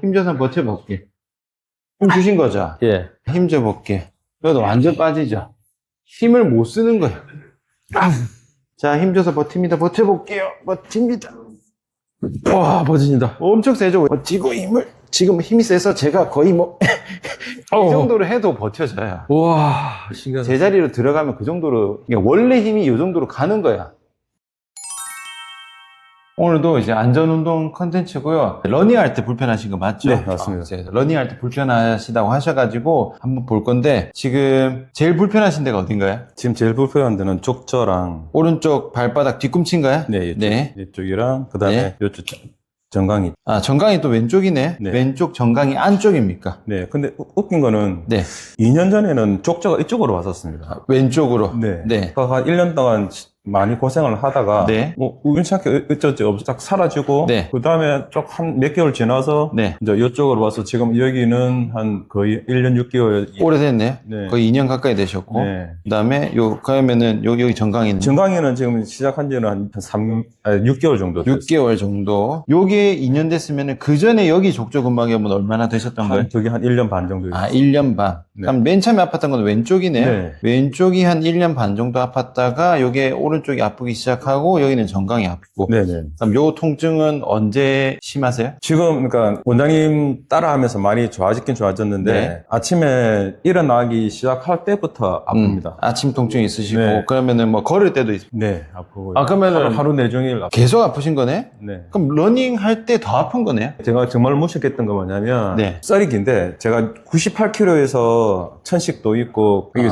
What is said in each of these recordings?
힘줘서 버텨볼게. 힘 주신 거죠? 예. 힘줘볼게. 그래도 완전 빠지죠? 힘을 못 쓰는 거예요. 자, 힘줘서 버팁니다. 버텨볼게요. 버팁니다. 와, 버진다. 엄청 세죠? 버티고 지금 힘이 세서 제가 거의 이 정도로 해도 버텨져요. 와, 신기하다. 제자리로 들어가면 그 정도로, 그러니까 원래 힘이 이 정도로 가는 거야. 오늘도 이제 안전운동 컨텐츠고요. 러닝할 때 불편하신 거 맞죠? 네, 맞습니다. 이제 러닝할 때 불편하시다고 하셔가지고 한번 볼 건데, 지금 제일 불편하신 데가 어딘가요? 지금 제일 불편한 데는 족저랑, 오른쪽 발바닥 뒤꿈치인가요? 네, 이쪽, 네. 이쪽이랑, 그 다음에 네. 이쪽 정강이. 아, 정강이 또 왼쪽이네. 네. 왼쪽 정강이 안쪽입니까? 네, 근데 웃긴 거는 네. 2년 전에는 족저가 이쪽으로 왔었습니다. 아, 왼쪽으로. 네. 네. 한 1년 동안 많이 고생을 하다가, 네. 뭐, 우연찮게 어쩌고 딱 사라지고, 네. 그 다음에 쭉 한 몇 개월 지나서, 네. 이제 이쪽으로 와서 지금 여기는 한 거의 1년 6개월. 오래됐네. 네. 거의 2년 가까이 되셨고. 네. 그 다음에 그러면은 여기 정강이는 정강이는 지금 시작한 지는 한 6개월 정도 됐어요. 6개월 정도. 요게 2년 됐으면은 그 전에 여기 족저근막염은 얼마나 되셨던 거예요? 저기 한 1년 반 정도. 아, 1년 반. 네. 그럼 맨 처음에 아팠던 건 왼쪽이네요. 네. 왼쪽이 한 1년 반 정도 아팠다가 요게 오른쪽이 아프기 시작하고 여기는 정강이 아프고. 네네. 그럼 요 통증은 언제 심하세요? 지금, 그러니까, 원장님 따라하면서 많이 좋아지긴 좋아졌는데, 네. 아침에 일어나기 시작할 때부터 아픕니다. 아침 통증이 있으시고 네. 그러면은 뭐 걸을 때도 있어요. 네, 아프고. 아, 그러면은 하루 내종일 아프고. 계속 아프신 거네? 네. 그럼 러닝 할 때 더 아픈 거네요? 제가 정말 무식했던 건 뭐냐면, 네. 썰이 긴데, 제가 98kg에서 천식도 있고, 이게,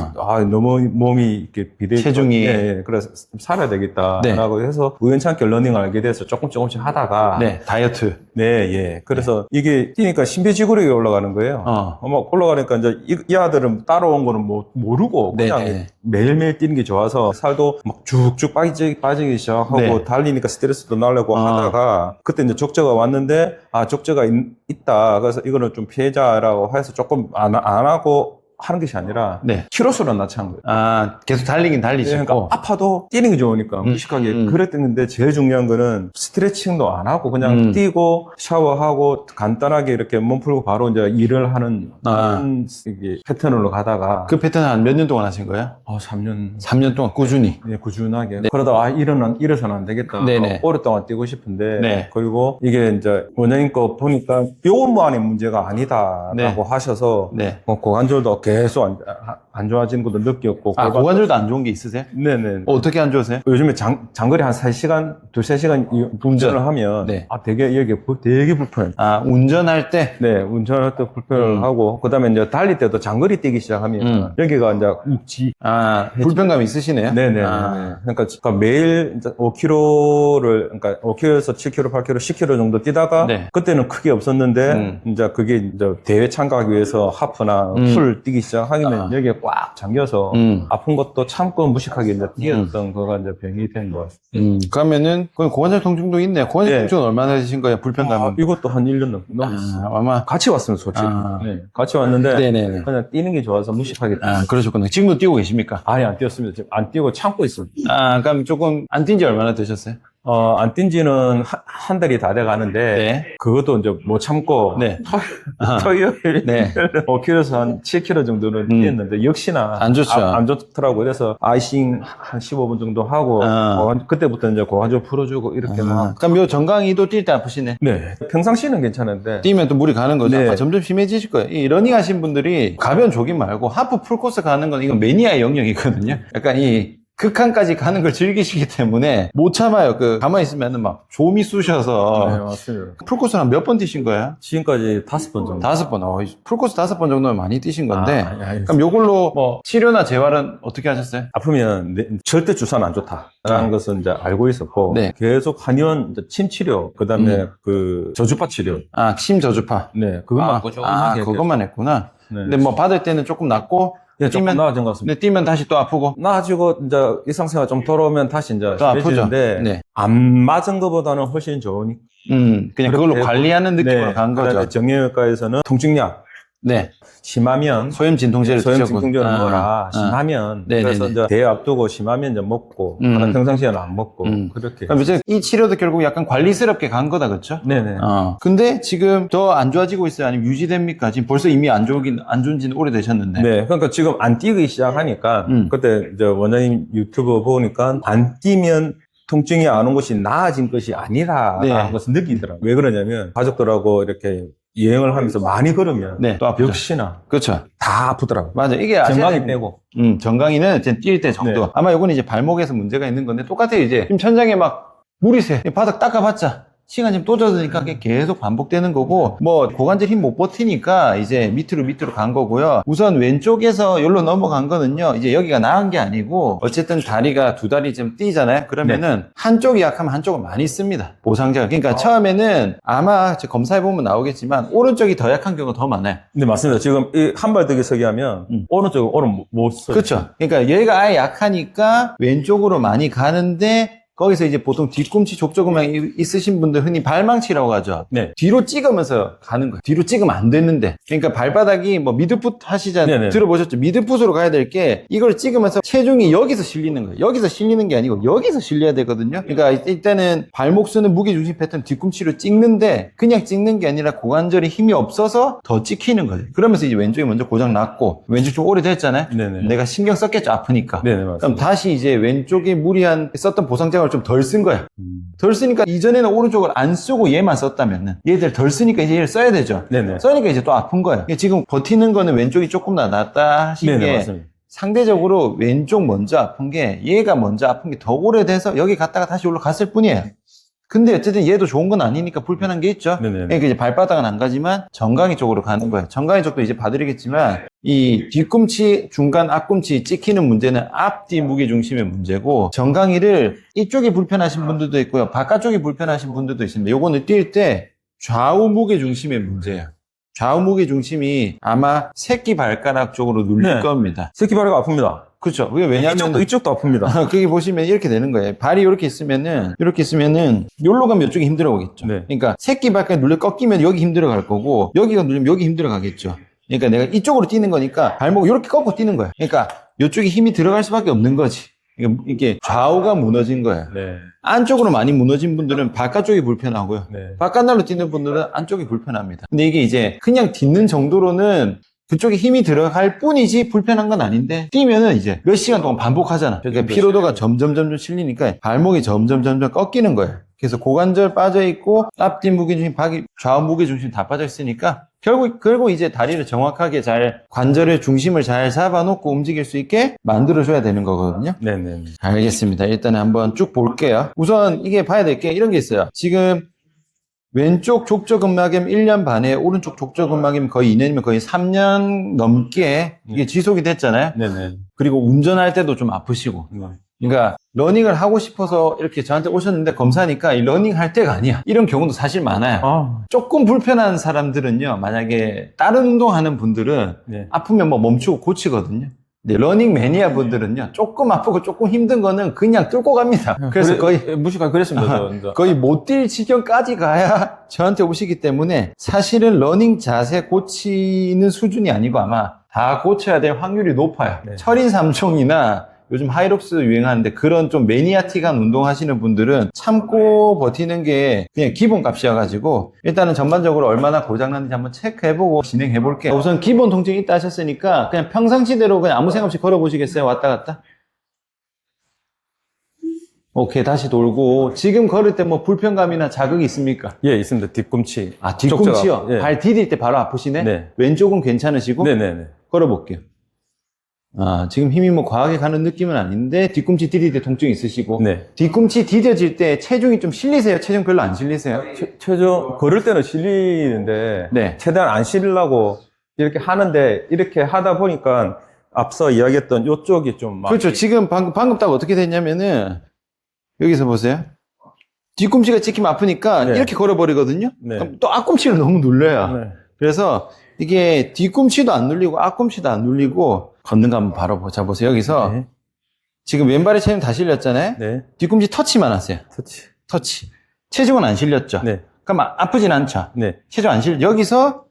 너무 몸이 이렇게 체중이. 예, 그래서 살아야 되겠다. 네. 라고 해서 우연찮게 러닝을 알게 돼서 조금씩 하다가, 네, 다이어트. 네, 예. 그래서 이게 뛰니까 심폐지구력이 올라가는 거예요. 막 올라가니까 이제 이 아들은 따라온 거는 뭐 모르고 네, 그냥 네. 매일매일 뛰는 게 좋아서 살도 막 쭉쭉 빠지기 시작하고 네. 달리니까 스트레스도 날려고 아. 하다가 그때 이제 족저가 왔는데 족저가 있다. 그래서 이거는 좀 피해자라고 해서 조금 안 하고 하는 것이 아니라 네. 키로수를 낮추는 거예요. 아, 계속 달리긴 달리시고. 그러니까 아파도 뛰는 게 좋으니까 무식하게 그랬는데 제일 중요한 거는 스트레칭도 안 하고 그냥 뛰고 샤워하고 간단하게 이렇게 몸 풀고 바로 이제 일을 하는 그런 이게 패턴으로 가다가 그 패턴 한 몇 년 동안 하신 거예요? 3년 3년 동안 꾸준히. 네, 꾸준하게 그러다가 일어서는 안 되겠다. 네네. 오랫동안 뛰고 싶은데 네. 그리고 이게 이제 원장님 거 보니까 요것만의 문제가 아니다라고 네. 하셔서 네. 고관절도 계속 안 좋아지는 것도 느꼈고 아, 고관절도 안 좋은 게 있으세요? 네네. 어떻게 안 좋으세요? 요즘에 장거리 한 3시간, 2-3시간 운전을 하면, 네. 되게, 여기 되게 불편해. 아, 운전할 때? 네, 운전할 때 불편을 하고, 그 다음에 이제 달릴 때도 장거리 뛰기 시작하면, 여기가 이제 묵지. 아, 불편감이 있으시네요? 네네. 아. 그러니까 매일 이제 5km를, 그러니까 5km에서 7km, 8km, 10km 정도 뛰다가, 네. 그때는 크게 없었는데, 이제 그게 이제 대회 참가하기 위해서 하프나 풀 뛰기 시작하면 여기에 꽉 잠겨서, 아픈 것도 참고 무식하게 이제 뛰었던 거가 이제 병이 된 것 같습니다. 그러면은, 그건 고관절 통증도 있네. 고관절 네. 통증은 얼마나 되신 거예요? 불편감은? 이것도 한 1년 넘었어요. 아마. 같이 왔으면 솔직히. 아. 네, 같이 왔는데 네네네. 그냥 뛰는 게 좋아서 무식하게 뛰었어요. 아, 그러셨구나. 지금도 뛰고 계십니까? 아니 안 뛰었습니다. 지금 안 뛰고 참고 있어요. 아, 그럼 조금 안 뛴 지 얼마나 되셨어요? 안 뛴 지는 한 달이 다 돼 가는데 네. 그것도 이제 못 참고 네. 토요일 네. 5km에서 한 7km 정도는 뛰었는데 역시나 안 좋죠. 안 좋더라고요. 그래서 아이싱 한 15분 정도 하고 그때부터 이제 고관절 풀어주고 이렇게 막 그럼 요 정강이도 뛸 때 아프시네. 네. 평상시는 괜찮은데 뛰면 또 물이 가는 거죠. 네. 아, 점점 심해지실 거예요. 이 러닝 하신 분들이 가벼운 조깅 말고 하프 풀코스 가는 건 이건 매니아의 영역이거든요. 약간 이 극한까지 가는 걸 즐기시기 때문에 못 참아요. 가만히 있으면은 막 조미 쑤셔서. 네, 맞습니다. 풀코스는 한 몇 번 뛰신 거예요? 지금까지 5번 정도. 5번. 풀코스 5번 정도면 많이 뛰신 건데. 아니. 그럼 요걸로 뭐 치료나 재활은 어떻게 하셨어요? 아프면 절대 주사는 안 좋다라는 것은 이제 알고 있었고 네. 계속 한의원 이제 침 치료 그다음에 그 저주파 치료 아, 침 저주파. 네 그것만 꾸준하게 그것만 했구나. 네. 근데 뭐 받을 때는 조금 낫고. 네, 조금 뛰면, 나아진 것 같습니다. 근데 뛰면 다시 또 아프고. 나아지고 이제 일상생활 좀 돌아오면 다시 이제 또 아프죠. 심해지는데 네. 안 맞은 것보다는 훨씬 좋으니까 그냥 그걸로 그렇게 관리하는 느낌으로 간 그다음에 거죠. 정형외과에서는 통증약 네. 심하면 소염 진통제를 소염 드셨고. 진통제를 아, 먹어라. 아. 심하면 네네네. 그래서 이제 대회 앞두고 심하면 이제 먹고 평상시에는 안 먹고 그렇게. 그럼 이제 이 치료도 결국 약간 관리스럽게 간 거다, 그렇죠? 네네. 근데 지금 더 안 좋아지고 있어요? 아니면 유지됩니까? 지금 벌써 이미 안 좋은 지는 오래되셨는데. 네, 그러니까 지금 안 뛰기 시작하니까 그때 이제 원장님 유튜브 보니까 안 뛰면 통증이 안 온 것이 나아진 것이 아니라라는 네. 것을 느끼더라고요. 왜 그러냐면 가족들하고 이렇게 여행을 하면서 많이 걸으면 네, 또 아프죠. 역시나 그렇죠. 다 아프더라고요. 맞아. 이게 정강이 빼고. 정강이는 뛸 때 정도. 네. 아마 이거는 이제 발목에서 문제가 있는 건데 똑같아요. 이제 지금 천장에 막 물이 새. 바닥 닦아봤자 시간이 좀 또져드니까 그게 계속 반복되는 거고, 뭐 고관절 힘 못 버티니까 이제 밑으로 간 거고요. 우선 왼쪽에서 여기로 넘어간 거는요, 이제 여기가 나은 게 아니고 어쨌든 다리가 두 다리 좀 뛰잖아요. 그러면은 한쪽이 약하면 한쪽은 많이 씁니다, 보상자가. 그러니까 처음에는 아마 검사해보면 나오겠지만 오른쪽이 더 약한 경우가 더 많아요. 네, 맞습니다. 지금 한 발 더 서기 하면 오른쪽은 오른 못 써요. 그렇죠. 그러니까 얘가 아예 약하니까 왼쪽으로 많이 가는데, 거기서 이제 보통 뒤꿈치 족저근막이 있으신 분들 흔히 발망치라고 하죠. 네. 뒤로 찍으면서 가는 거예요. 뒤로 찍으면 안 되는데. 그러니까 발바닥이 뭐 미드풋 하시잖아요. 네네. 들어보셨죠? 미드풋으로 가야 될 게, 이걸 찍으면서 체중이 여기서 실리는 거예요. 여기서 실리는 게 아니고 여기서 실려야 되거든요. 그러니까 이때는 발목 쓰는 무게중심 패턴 뒤꿈치로 찍는데, 그냥 찍는 게 아니라 고관절에 힘이 없어서 더 찍히는 거예요. 그러면서 이제 왼쪽이 먼저 고장 났고, 왼쪽 좀 오래됐잖아요. 네네. 내가 신경 썼겠죠, 아프니까. 네네, 맞습니다. 그럼 다시 이제 왼쪽에 무리한 썼던 보상장을 좀 덜 쓴 거야. 덜 쓰니까 이전에는 오른쪽을 안 쓰고 얘만 썼다면은 얘들 덜 쓰니까 이제 얘를 써야 되죠. 네네. 써니까 이제 또 아픈 거야. 지금 버티는 거는 왼쪽이 조금 더 낫다 하신 네네, 게, 맞습니다. 상대적으로 왼쪽 먼저 아픈 게, 얘가 먼저 아픈 게 더 오래돼서 여기 갔다가 다시 올라갔을 뿐이에요. 근데 어쨌든 얘도 좋은 건 아니니까 불편한 게 있죠. 네네. 그러니까 이제 발바닥은 안 가지만 정강이 쪽으로 가는 거예요. 정강이 쪽도 이제 봐드리겠지만, 이 뒤꿈치, 중간 앞꿈치 찍히는 문제는 앞뒤 무게 중심의 문제고, 정강이를 이쪽이 불편하신 분들도 있고요, 바깥쪽이 불편하신 분들도 있습니다. 요거는 뛸 때 좌우 무게 중심의 문제예요. 좌우 무게 중심이 아마 새끼 발가락 쪽으로 눌릴 네. 겁니다. 새끼 발이 아픕니다. 그렇죠. 그게 왜냐하면 이쪽도 아픕니다. 거기 보시면 이렇게 되는 거예요. 발이 이렇게 있으면은 여기로 가면 이쪽이 힘들어 오겠죠. 네. 그러니까 새끼 발가락 눌려 꺾이면 여기 힘들어 갈 거고, 여기가 눌리면 여기 힘들어 가겠죠. 그러니까 내가 이쪽으로 뛰는 거니까 발목을 이렇게 꺾고 뛰는 거야. 그러니까 이쪽이 힘이 들어갈 수밖에 없는 거지. 그러니까 이게 좌우가 무너진 거야. 네. 안쪽으로 많이 무너진 분들은 바깥쪽이 불편하고요. 네. 바깥날로 뛰는 분들은 안쪽이 불편합니다. 근데 이게 이제 그냥 딛는 정도로는 그쪽에 힘이 들어갈 뿐이지 불편한 건 아닌데, 뛰면은 이제 몇 시간 동안 반복하잖아. 그러니까 피로도가 점점 실리니까 발목이 점점 꺾이는 거예요. 그래서 고관절 빠져있고 앞뒤 무게중심, 좌우 무게중심 다 빠져있으니까 결국 이제 다리를 정확하게 관절의 중심을 잘 잡아놓고 움직일 수 있게 만들어줘야 되는 거거든요. 네네. 알겠습니다. 일단 한번 쭉 볼게요. 우선 이게 봐야 될 게 이런 게 있어요. 지금 왼쪽 족저근막염 1년 반에 오른쪽 족저근막염 거의 2년이면 거의 3년 넘게 이게 지속이 됐잖아요. 네네. 그리고 운전할 때도 좀 아프시고. 네. 그러니까 러닝을 하고 싶어서 이렇게 저한테 오셨는데 검사하니까 이 러닝 할 때가 아니야. 이런 경우도 사실 많아요. 아, 조금 불편한 사람들은요, 만약에 다른 운동하는 분들은 네. 아프면 뭐 멈추고 고치거든요. 근데 러닝 매니아 분들은요, 조금 아프고 조금 힘든 거는 그냥 뚫고 갑니다. 그래서 거의 무식하게 그랬습니다. 거의 못 뛸 지경까지 가야 저한테 오시기 때문에, 사실은 러닝 자세 고치는 수준이 아니고 아마 다 고쳐야 될 확률이 높아요. 네. 철인 삼총이나 요즘 하이록스 유행하는데 그런 좀 매니아틱한 운동 하시는 분들은 참고 버티는 게 그냥 기본값이어가지고, 일단은 전반적으로 얼마나 고장났는지 한번 체크해보고 진행해볼게요. 우선 기본 통증이 있다 하셨으니까 그냥 평상시대로 그냥 아무 생각 없이 걸어보시겠어요? 왔다 갔다? 오케이, 다시 돌고. 지금 걸을 때 뭐 불편감이나 자극이 있습니까? 예, 있습니다. 뒤꿈치. 아, 뒤꿈치요? 쪽자가. 예. 발 디딜 때 바로 아프시네? 네. 왼쪽은 괜찮으시고? 네네네. 걸어볼게요. 아, 지금 힘이 뭐 과하게 가는 느낌은 아닌데, 뒤꿈치 디딜 때 통증이 있으시고? 네. 뒤꿈치 디뎌질 때 체중이 좀 실리세요? 체중 별로 안 실리세요? 최종 걸을 때는 실리는데 네. 최대한 안 실리려고 이렇게 하는데, 이렇게 하다 보니까 앞서 이야기했던 이쪽이 좀 막. 그렇죠. 지금 방금 딱 어떻게 됐냐면은, 여기서 보세요. 뒤꿈치가 찍히면 아프니까 네. 이렇게 걸어버리거든요? 네. 그럼 또 앞꿈치를 너무 눌려요. 네. 그래서 이게 뒤꿈치도 안 눌리고 앞꿈치도 안 눌리고, 걷는 거 한번 바로 보세요. 여기서 네. 지금 왼발에 체중 다 실렸잖아요. 네. 뒤꿈치 터치만 하세요. 터치. 체중은 안 실렸죠. 네. 그럼 아프진 않죠. 네. 체중 안 실려. 여기서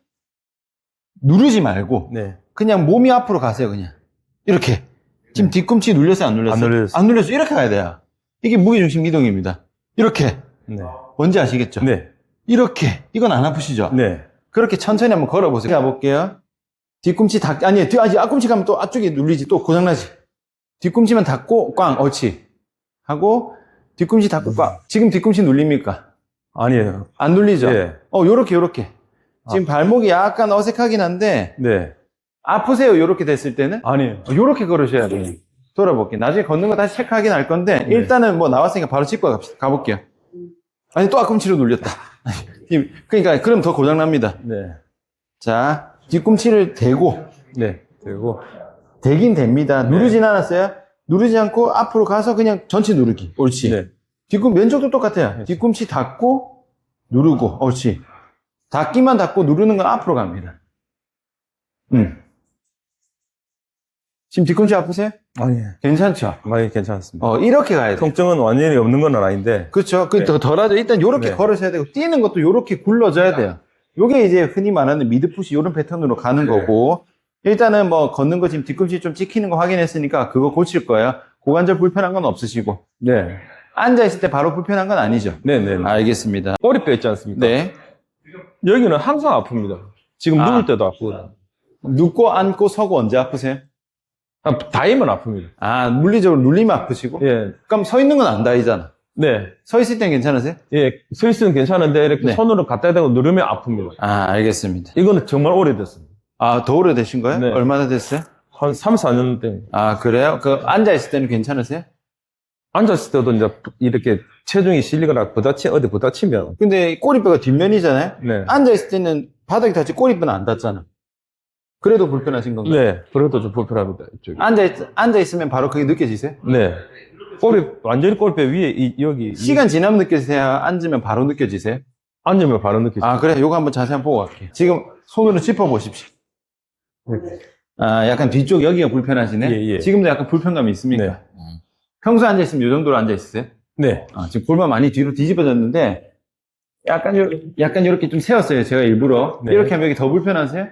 누르지 말고 네. 그냥 몸이 앞으로 가세요. 그냥 이렇게. 지금 뒤꿈치 눌렸어요? 안 눌렸어요? 안 눌렸어요. 안 눌렸어요. 이렇게 가야 돼요. 이게 무게중심 이동입니다. 이렇게. 네. 뭔지 아시겠죠? 네. 이렇게. 이건 안 아프시죠? 네. 그렇게 천천히 한번 걸어보세요. 가볼게요. 뒤꿈치 아니, 앞꿈치 가면 또 앞쪽에 눌리지. 또 고장나지. 뒤꿈치만 닫고, 꽝, 옳지. 하고, 뒤꿈치 닫고, 꽝. 지금 뒤꿈치 눌립니까? 아니에요. 안 눌리죠? 예. 요렇게. 지금 발목이 약간 어색하긴 한데, 네. 아프세요? 요렇게 됐을 때는? 아니에요. 요렇게 걸으셔야 돼요. 돌아볼게요. 나중에 걷는 거 다시 체크하긴 할 건데, 네. 일단은 뭐 나왔으니까 바로 짚고 갑시다. 가볼게요. 아니, 또 앞꿈치로 눌렸다. 그러니까, 그럼 더 고장납니다. 네. 자, 뒤꿈치를 대고, 네. 그리고, 되긴 됩니다. 네. 누르진 않았어요? 누르지 않고 앞으로 가서 그냥 전체 누르기. 옳지. 네. 왼쪽도 똑같아요. 뒤꿈치 닫고, 누르고, 옳지. 닫기만 닫고 누르는 건 앞으로 갑니다. 지금 뒤꿈치 아프세요? 아니에요. 괜찮죠? 많이 괜찮습니다. 이렇게 가야 돼요. 통증은 완전히 없는 건 아닌데, 그렇죠. 네. 더 덜하죠. 일단 요렇게 네. 걸으셔야 되고, 뛰는 것도 요렇게 굴러져야 돼요. 요게 이제 흔히 말하는 미드푸시 요런 패턴으로 가는 네. 거고, 일단은 뭐 걷는 거 지금 뒤꿈치 좀 찍히는 거 확인했으니까 그거 고칠 거예요. 고관절 불편한 건 없으시고. 네. 앉아있을 때 바로 불편한 건 아니죠. 네네. 알겠습니다. 꼬리뼈 있지 않습니까? 네. 여기는 항상 아픕니다. 지금 아. 누울 때도 아프거든요. 눕고 앉고 서고 언제 아프세요? 다이면 아픕니다. 아, 물리적으로 눌리면 아프시고? 예. 그럼 서 있는 건 안 다이잖아. 네. 서 있을 땐 괜찮으세요? 예. 서 있으면 괜찮은데, 이렇게 네. 손으로 갖다 대고 누르면 아픕니다. 아, 알겠습니다. 이거는 정말 오래됐습니다. 아, 더 오래되신 거예요? 네. 얼마나 됐어요? 한 3, 4년 때. 아, 그래요? 앉아있을 때는 괜찮으세요? 앉았을 때도 이제 이렇게 체중이 실리거나 어디 부딪히면. 근데 꼬리뼈가 뒷면이잖아요? 네. 앉아있을 때는 바닥이 닿지 꼬리뼈는 안 닿잖아. 그래도 불편하신 건가요? 네. 그래도 좀 불편합니다. 이쪽이. 앉아있으면 바로 그게 느껴지세요? 네. 완전히 꼬리뼈 위에, 여기. 시간 지나면 느껴지세요? 앉으면 바로 느껴지세요? 앉으면 바로 느끼죠. 아, 그래. 요거 한번 자세히 한번 보고 갈게요. 지금 손으로 짚어보십시오. 아, 약간 뒤쪽 여기가 불편하시네? 예, 예. 지금도 약간 불편감이 있습니까? 네. 평소에 앉아있으면 요 정도로 앉아있으세요? 네. 아, 지금 골반 많이 뒤로 뒤집어졌는데, 약간 요렇게 좀 세웠어요. 제가 일부러. 네. 이렇게 하면 여기 더 불편하세요?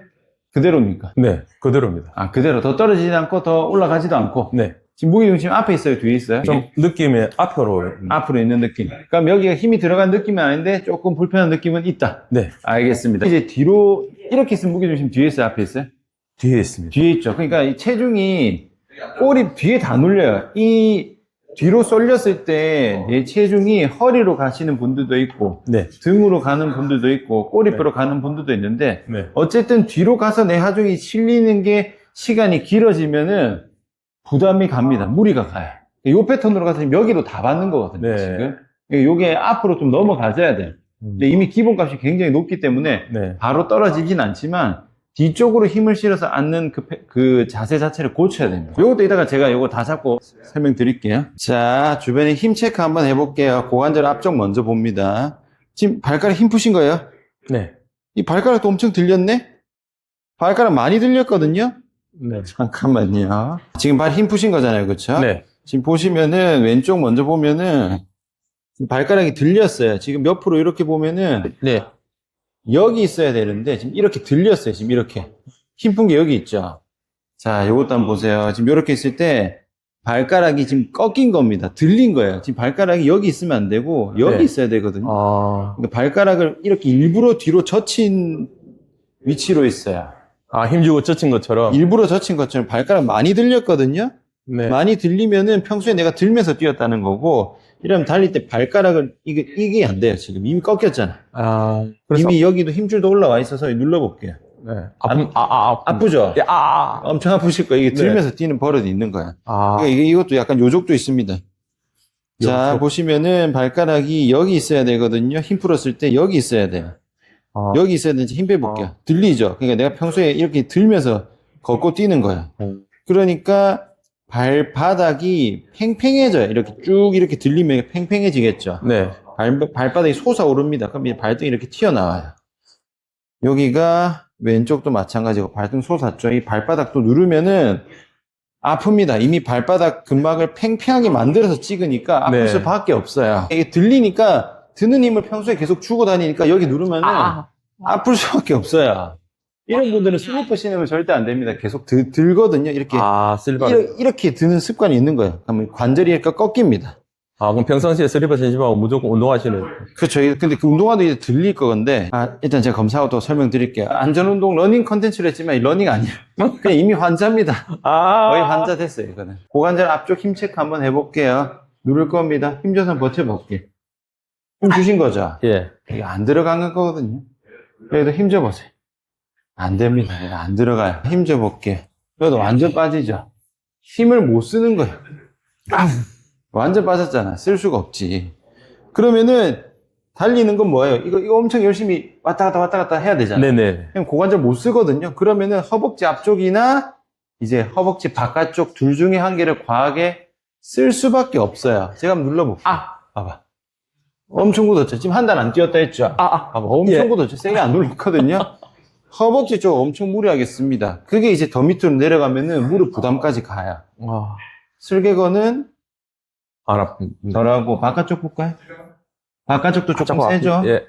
그대로입니까? 네. 그대로입니다. 아, 그대로. 더 떨어지지 않고 더 올라가지도 않고. 네. 지금 무게중심 앞에 있어요? 뒤에 있어요? 좀 느낌이 앞으로. 앞으로 있는 느낌. 그럼 여기가 힘이 들어간 느낌은 아닌데 조금 불편한 느낌은 있다. 네. 알겠습니다. 이제 뒤로 이렇게 있으면 무게중심 뒤에 있어요? 앞에 있어요? 뒤에 있습니다. 뒤에 있죠. 그러니까 이 체중이 꼬리 뒤에 다 눌려요. 이 뒤로 쏠렸을 때 내 체중이 허리로 가시는 분들도 있고 네. 등으로 가는 분들도 있고 꼬리뼈로 가는 분들도 있는데 네. 어쨌든 뒤로 가서 내 하중이 실리는 게 시간이 길어지면은 부담이 갑니다. 무리가 가요. 이 패턴으로 가서 여기로 다 받는 거거든요. 네. 지금. 요게 앞으로 좀 넘어가져야 돼요. 근데 이미 기본값이 굉장히 높기 때문에 네. 바로 떨어지진 않지만 뒤쪽으로 힘을 실어서 앉는 그 자세 자체를 고쳐야 됩니다. 요것도 이따가 제가 요거 다 잡고 설명드릴게요. 자, 주변에 힘 체크 한번 해볼게요. 고관절 앞쪽 먼저 봅니다. 지금 발가락 힘 푸신 거예요? 네. 이 발가락도 엄청 들렸네? 발가락 많이 들렸거든요? 네. 잠깐만요. 지금 발 힘 푸신 거잖아요. 그쵸? 네. 지금 보시면은 왼쪽 먼저 보면은 발가락이 들렸어요. 지금 옆으로 이렇게 보면은 네. 여기 있어야 되는데 지금 이렇게 들렸어요. 지금 이렇게 힘 푼 게 여기 있죠. 자, 요것도 한번 보세요. 지금 이렇게 있을 때 발가락이 지금 꺾인 겁니다. 들린 거예요. 지금 발가락이 여기 있으면 안 되고 여기 네. 있어야 되거든요. 아. 그러니까 발가락을 이렇게 일부러 뒤로 젖힌 위치로 있어요. 아, 힘주고 젖힌 것처럼. 일부러 젖힌 것처럼 발가락 많이 들렸거든요. 네. 많이 들리면은 평소에 내가 들면서 뛰었다는 거고 이러면 달릴 때 발가락을 이게 안 돼요. 지금 이미 꺾였잖아. 아. 그래서. 이미 여기도 힘줄도 올라와 있어서 눌러볼게요. 네. 아프죠? 예, 엄청 아프실 거예요. 이게 네. 들면서 뛰는 버릇이 있는 거야. 아. 그러니까 이것도 약간 요족도 있습니다. 자, 요족. 보시면은 발가락이 여기 있어야 되거든요. 힘 풀었을 때 여기 있어야 돼요. 아. 여기 있어야 되는지 힘 빼볼게요. 들리죠? 그러니까 내가 평소에 이렇게 들면서 걷고 뛰는 거야. 그러니까 발바닥이 팽팽해져요. 이렇게 쭉 이렇게 들리면 팽팽해지겠죠. 네. 발바닥이 솟아오릅니다. 그럼 이 발등이 이렇게 튀어나와요. 여기가 왼쪽도 마찬가지고 발등 솟았죠. 이 발바닥도 누르면은 아픕니다. 이미 발바닥 근막을 팽팽하게 만들어서 찍으니까 아플 네. 수밖에 없어요. 이게 들리니까 드는 힘을 평소에 계속 주고 다니니까 여기 누르면은 아플 수밖에 없어요. 이런 분들은 슬리퍼 신으면 절대 안 됩니다. 계속 들거든요. 이렇게. 슬리퍼. 이렇게 드는 습관이 있는 거예요. 그러면 관절이 이렇게 꺾입니다. 그럼 평상시에 슬리퍼 신으시고 무조건 운동하시는. 그렇죠. 근데 그 운동화도 이제 들릴 거건데, 일단 제가 검사하고 또 설명드릴게요. 안전운동 러닝 컨텐츠를 했지만, 이 러닝 아니에요. 그냥 이미 환자입니다. 거의 환자 됐어요, 이거는. 고관절 앞쪽 힘 체크 한번 해볼게요. 누를 겁니다. 힘줘서 버텨볼게요. 힘 주신 거죠? 예. 이게 안 들어간 거거든요. 여기도 힘 줘보세요. 안 됩니다. 이거 안 들어가요. 힘 줘볼게요. 여기도 완전 빠지죠? 힘을 못 쓰는 거예요. 완전 빠졌잖아. 쓸 수가 없지. 그러면은, 달리는 건 뭐예요? 이거 엄청 열심히 왔다 갔다 해야 되잖아요. 네네. 그냥 고관절 못 쓰거든요. 그러면은 허벅지 앞쪽이나 이제 허벅지 바깥쪽 둘 중에 한 개를 과하게 쓸 수밖에 없어요. 제가 한번 눌러볼게요. 봐봐. 엄청 굳었죠? 지금 한 달 안 뛰었다 했죠? 봐봐. 엄청 예. 굳었죠? 세게 안 눌렀거든요? 허벅지 쪽 엄청 무리하겠습니다. 그게 이제 더 밑으로 내려가면은 무릎 부담까지 가요. 슬개건은 안 아픕니다. 덜하고 바깥쪽 볼까요? 바깥쪽도 조금 세죠? 예.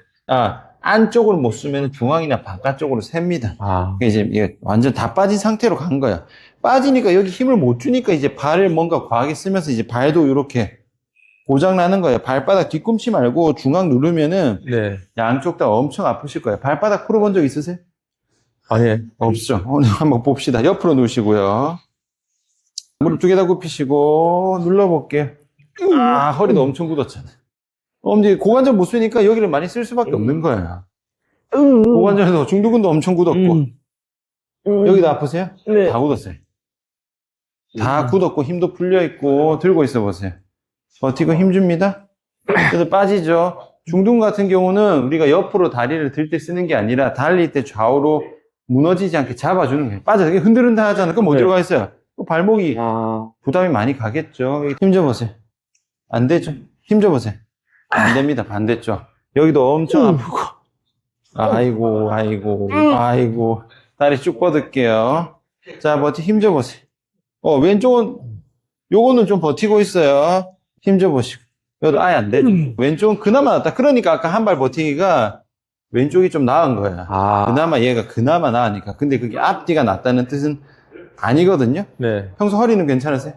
안쪽으로 못 쓰면 중앙이나 바깥쪽으로 셉니다. 이제 이게 완전 다 빠진 상태로 간 거야. 빠지니까 여기 힘을 못 주니까 이제 발을 뭔가 과하게 쓰면서 이제 발도 이렇게 고장 나는 거예요. 발바닥 뒤꿈치 말고 중앙 누르면은 네. 양쪽 다 엄청 아프실 거예요. 발바닥 풀어본 적 있으세요? 예. 없죠. 오늘 한번 봅시다. 옆으로 누우시고요. 무릎 두 개 다 굽히시고 눌러볼게요. 허리도 엄청 굳었잖아. 이제 고관절 못 쓰니까 여기를 많이 쓸 수밖에 없는 거야. 고관절도 중두근도 엄청 굳었고 여기도 아프세요? 네. 다 굳었어요. 다 굳었고 힘도 풀려 있고 들고 있어 보세요. 버티고 힘 줍니다. 그래서 빠지죠. 중둔 같은 경우는 우리가 옆으로 다리를 들 때 쓰는 게 아니라 달릴 때 좌우로 무너지지 않게 잡아주는 거예요. 빠져. 흔들흔들 하잖아. 그럼 못 들어가 있어요. 또 발목이 부담이 많이 가겠죠. 힘 줘보세요. 안 되죠. 힘 줘보세요. 안 됩니다. 반대쪽. 여기도 엄청 아프고. 아이고. 다리 쭉 뻗을게요. 자, 힘 줘보세요. 왼쪽은, 요거는 좀 버티고 있어요. 힘 줘보시고. 여기도 아예 안 되죠. 왼쪽은 그나마 낫다. 그러니까 아까 한 발 버티기가 왼쪽이 좀 나은 거야. 그나마 얘가 그나마 나으니까. 근데 그게 앞뒤가 낫다는 뜻은 아니거든요. 네. 평소 허리는 괜찮으세요?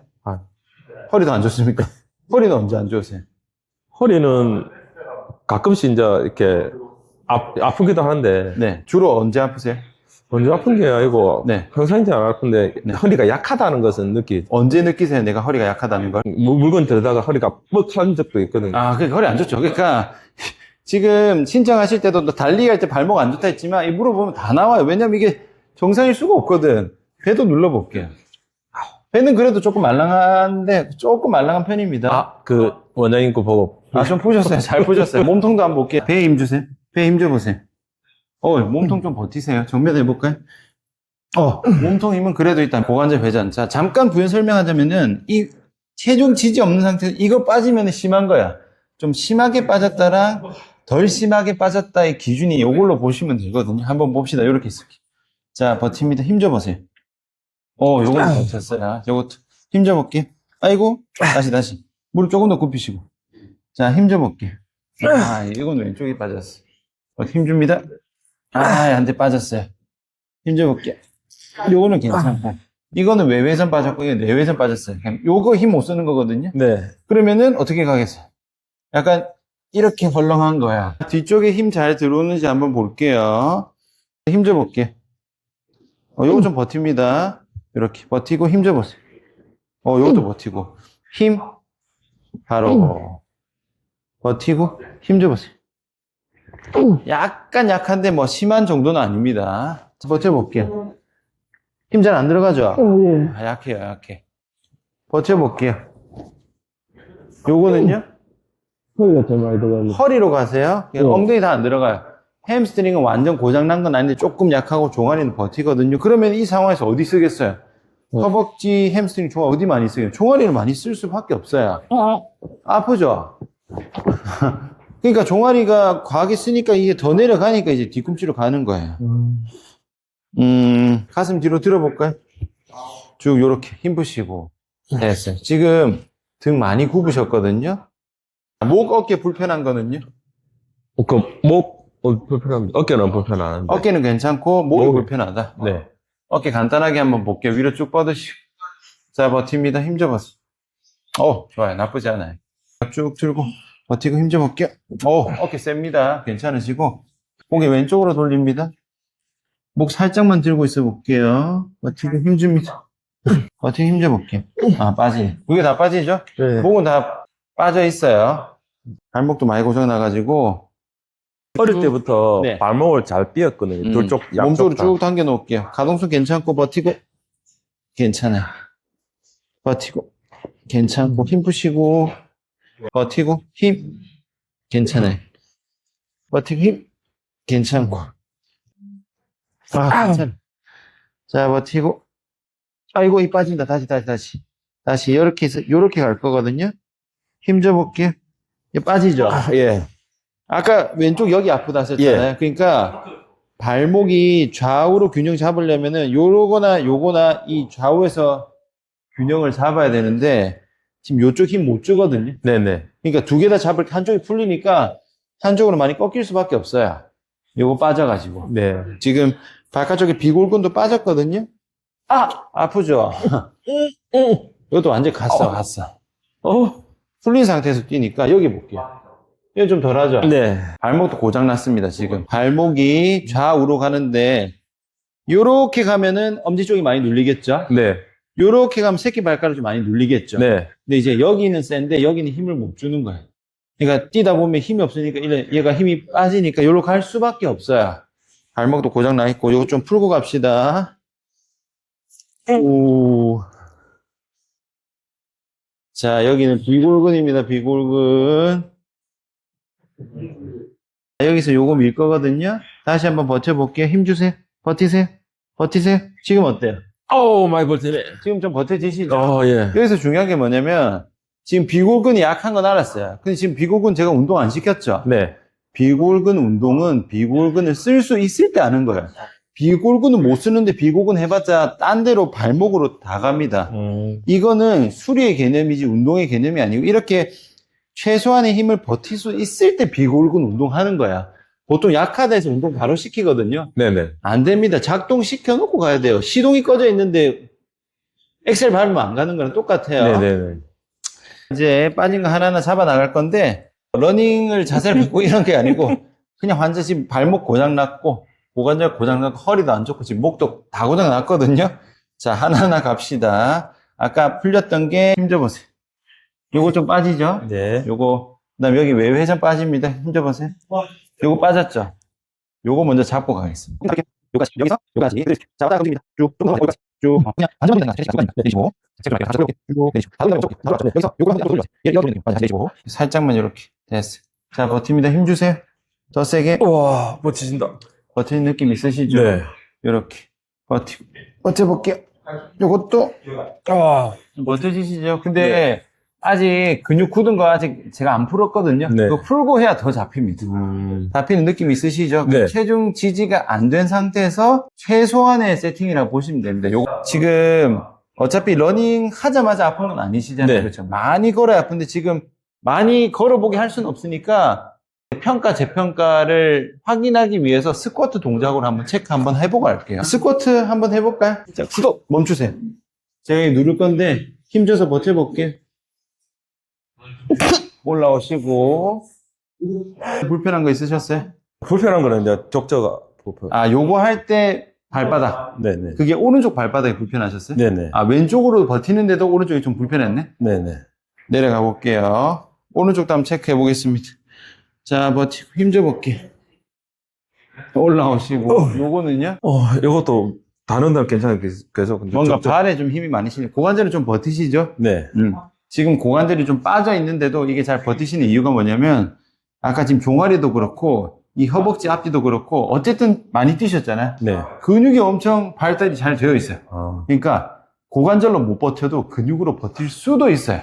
허리도 안 좋습니까? 허리는 언제 안 좋으세요? 허리는 가끔씩 이제 이렇게 아프기도 하는데. 네. 주로 언제 아프세요? 언제 아픈 게 아니고. 네. 평상시에 안 아픈데. 네. 허리가 약하다는 것은 언제 느끼세요? 내가 허리가 약하다는 걸? 물건 들다가 허리가 뻑한 적도 있거든요. 그러니까 허리 안 좋죠. 그러니까 지금 신청하실 때도 달리기 할 때 발목 안 좋다 했지만 이 물어보면 다 나와요. 왜냐면 이게 정상일 수가 없거든. 배도 눌러볼게요. 배는 그래도 조금 말랑한데 조금 말랑한 편입니다. 원장님 거 보고. 좀 푸셨어요. 잘 푸셨어요. 몸통도 한번 볼게요. 배에 힘 주세요. 배에 힘 줘보세요. 몸통 좀 버티세요. 정면 해볼까요? 몸통 힘은 그래도 일단 고관절 회전. 자, 잠깐 부연 설명하자면은 이 체중 지지 없는 상태에서 이거 빠지면 심한 거야. 좀 심하게 빠졌다랑 덜 심하게 빠졌다의 기준이 이걸로 보시면 되거든요. 한번 봅시다. 이렇게 있을게요. 자, 버팁니다. 힘 줘보세요. 요거는 버텼어요. 요것도 힘 줘볼게요. 아이고, 다시. 무릎 조금 더 굽히시고. 자, 힘 줘볼게요. 이건 왼쪽이 빠졌어. 힘 줍니다. 안 돼, 빠졌어요. 힘 줘볼게요. 요거는 괜찮고. 이거는 외회전 빠졌고, 이거 내회전 빠졌어요. 요거 힘 못 쓰는 거거든요. 네. 그러면은 어떻게 가겠어요? 약간 이렇게 헐렁한 거야. 뒤쪽에 힘 잘 들어오는지 한번 볼게요. 힘 줘볼게요. 요거 좀 버팁니다. 이렇게 버티고 힘 줘보세요. 요것도 버티고. 힘. 바로. 버티고 힘 줘보세요. 약간 약한데 뭐 심한 정도는 아닙니다. 버텨볼게요. 힘 잘 안 들어가죠? 약해요, 약해. 버텨볼게요. 요거는요? 허리가 제일 많이 들어가는. 허리로 가세요. 엉덩이 다 안 들어가요. 햄스트링은 완전 고장난 건 아닌데 조금 약하고 종아리는 버티거든요. 그러면 이 상황에서 어디 쓰겠어요? 허벅지, 햄스트링, 종아리 어디 많이 쓰요? 종아리를 많이 쓸 수밖에 없어요. 아프죠? 그러니까 종아리가 과하게 쓰니까 이게 더 내려가니까 이제 뒤꿈치로 가는 거예요. 가슴 뒤로 들어볼까요? 쭉 요렇게 힘 푸시고. 됐어요. 지금 등 많이 굽으셨거든요. 목, 어깨 불편한 거는요? 불편합니다. 어깨는 불편한데. 어깨는 괜찮고 목이 목이- 불편하다. 네. 어깨 간단하게 한번 볼게요. 위로 쭉 뻗으시고. 자, 버팁니다. 힘줘봤어. 좋아요. 나쁘지 않아요. 쭉 들고 버티고 힘줘볼게요. 어깨 셉니다. 괜찮으시고. 고개 왼쪽으로 돌립니다. 목 살짝만 들고 있어 볼게요. 버티고 힘줍니다. 버티고 힘줘볼게요. 빠지네. 그게 다 빠지죠? 네. 목은 다 빠져 있어요. 발목도 많이 고장나가지고. 어릴 때부터 네. 발목을 잘 삐었거든요. 둘쪽, 양쪽 몸쪽으로 다. 쭉 당겨 놓을게요. 가동성 괜찮고 버티고. 괜찮아요. 버티고. 괜찮고 힘 푸시고. 버티고 힘. 괜찮아요. 버티고 힘. 괜찮고. 괜찮아. 자, 버티고. 아이고, 이 빠진다. 다시. 이렇게 해서, 요렇게 갈 거거든요. 힘 줘볼게요. 이게 빠지죠? 예. 아까 왼쪽 여기 아프다 하셨잖아요. 그러니까 발목이 좌우로 균형 잡으려면은 요거나 이 좌우에서 균형을 잡아야 되는데 지금 요쪽 힘 못 주거든요. 네네. 그러니까 두 개 다 잡을 때 한쪽이 풀리니까 한쪽으로 많이 꺾일 수밖에 없어요. 요거 빠져가지고. 네. 지금 바깥쪽에 비골근도 빠졌거든요. 아프죠? 이것도 완전 갔어. 풀린 상태에서 뛰니까 여기 볼게요. 이거 좀 덜하죠? 네. 발목도 고장났습니다, 지금. 발목이 좌우로 가는데, 요렇게 가면은 엄지 쪽이 많이 눌리겠죠? 네. 요렇게 가면 새끼 발가락이 많이 눌리겠죠? 네. 근데 이제 여기는 센데, 여기는 힘을 못 주는 거예요. 그러니까 뛰다 보면 힘이 없으니까, 얘가 힘이 빠지니까 요렇게 갈 수밖에 없어요. 발목도 고장나 있고, 요거 좀 풀고 갑시다. 오. 자, 여기는 비골근입니다, 비골근. 여기서 요거 밀 거거든요. 다시 한번 버텨볼게요. 힘 주세요. 버티세요. 지금 어때요? 많이 버티네. 지금 좀 버텨지시죠? 예. 여기서 중요한 게 뭐냐면 지금 비골근이 약한 건 알았어요. 근데 지금 비골근 제가 운동 안 시켰죠? 네. 비골근 운동은 비골근을 쓸 수 있을 때 하는 거예요. 비골근은 못 쓰는데 비골근 해봤자 딴 데로 발목으로 다 갑니다. 이거는 수리의 개념이지 운동의 개념이 아니고 이렇게 최소한의 힘을 버틸 수 있을 때 비골근 운동하는 거야. 보통 약하다 해서 운동 바로 시키거든요. 네네. 안 됩니다. 작동 시켜놓고 가야 돼요. 시동이 꺼져 있는데 엑셀 밟으면 안 가는 거랑 똑같아요. 네네네. 이제 빠진 거 하나하나 잡아 나갈 건데 러닝을 자세를 바꾸고 이런 게 아니고 그냥 환자 지금 발목 고장났고 고관절 고장났고 허리도 안 좋고 지금 목도 다 고장났거든요. 자, 하나하나 갑시다. 아까 풀렸던 게 힘줘보세요. 요거 좀 빠지죠? 네. 요거, 그 다음에 여기 외회전 빠집니다. 힘줘보세요. 요거 빠졌죠? 요거 먼저 잡고 가겠습니다. 여기까지, 여기까지 잡아다 움직입니다. 쭉, 여기까지, 쭉. 그냥 반전 방향 내리시고, 내리시고, 쭉, 내리시고, 여기서 요거 한번 돌려주세요. 여기 내리시고, 살짝만 이렇게. 됐어요. 자, 버팁니다. 힘 주세요. 더 세게. 와, 버티신다. 버티는 느낌 있으시죠? 네. 요렇게. 버텨볼게요. 요것도 버텨지시죠? 근데 아직 근육 굳은 거 아직 제가 안 풀었거든요. 네. 그거 풀고 해야 더 잡힙니다. 잡히는 느낌 있으시죠? 네. 체중 지지가 안 된 상태에서 최소한의 세팅이라고 보시면 됩니다. 요거 지금 어차피 러닝 하자마자 아픈 건 아니시잖아요. 네. 그렇죠? 많이 걸어야 아픈데 지금 많이 걸어보게 할 수는 없으니까 평가, 재평가를 확인하기 위해서 스쿼트 동작으로 한번 체크 한번 해보고 할게요. 스쿼트 한번 해볼까요? 자, 구독 멈추세요. 제가 여기 누를 건데 힘줘서 버텨볼게요. 올라오시고 불편한 거 있으셨어요? 불편한 거는 이제 족저가 불편. 요거 할 때 발바닥 네네. 그게 오른쪽 발바닥이 불편하셨어요? 네네. 왼쪽으로 버티는데도 오른쪽이 좀 불편했네? 네네. 내려가 볼게요. 오른쪽도 한번 체크해 보겠습니다. 자, 버티고 힘줘 볼게요. 올라오시고 요거는요? 이것도 다른 날 괜찮아요. 계속. 근데 뭔가 족저- 발에 좀 힘이 많으시네. 고관절은 좀 버티시죠? 네. 지금 고관절이 좀 빠져 있는데도 이게 잘 버티시는 이유가 뭐냐면 아까 지금 종아리도 그렇고 이 허벅지 앞뒤도 그렇고 어쨌든 많이 뛰셨잖아요. 네. 근육이 엄청 발달이 잘 되어 있어요. 아, 그러니까 고관절로 못 버텨도 근육으로 버틸 수도 있어요.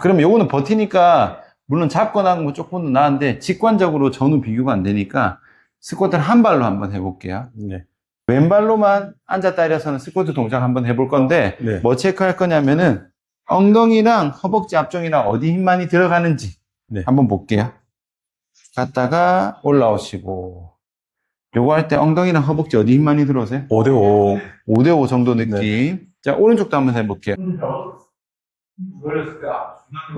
그러면 요거는 버티니까 물론 잡거나 뭐 조금은 나은데 직관적으로 전후 비교가 안 되니까 스쿼트를 한 발로 한번 해볼게요. 네. 왼발로만 앉았다 일어서는 스쿼트 동작 한번 해볼 건데 네. 뭐 체크할 거냐면은 엉덩이랑 허벅지 앞쪽이랑 어디 힘 많이 들어가는지 네. 한번 볼게요. 갔다가 올라오시고. 요거 할 때 엉덩이랑 허벅지 어디 힘 많이 들어오세요? 5대5. 5대5 정도 느낌. 자, 오른쪽도 한번 해볼게요.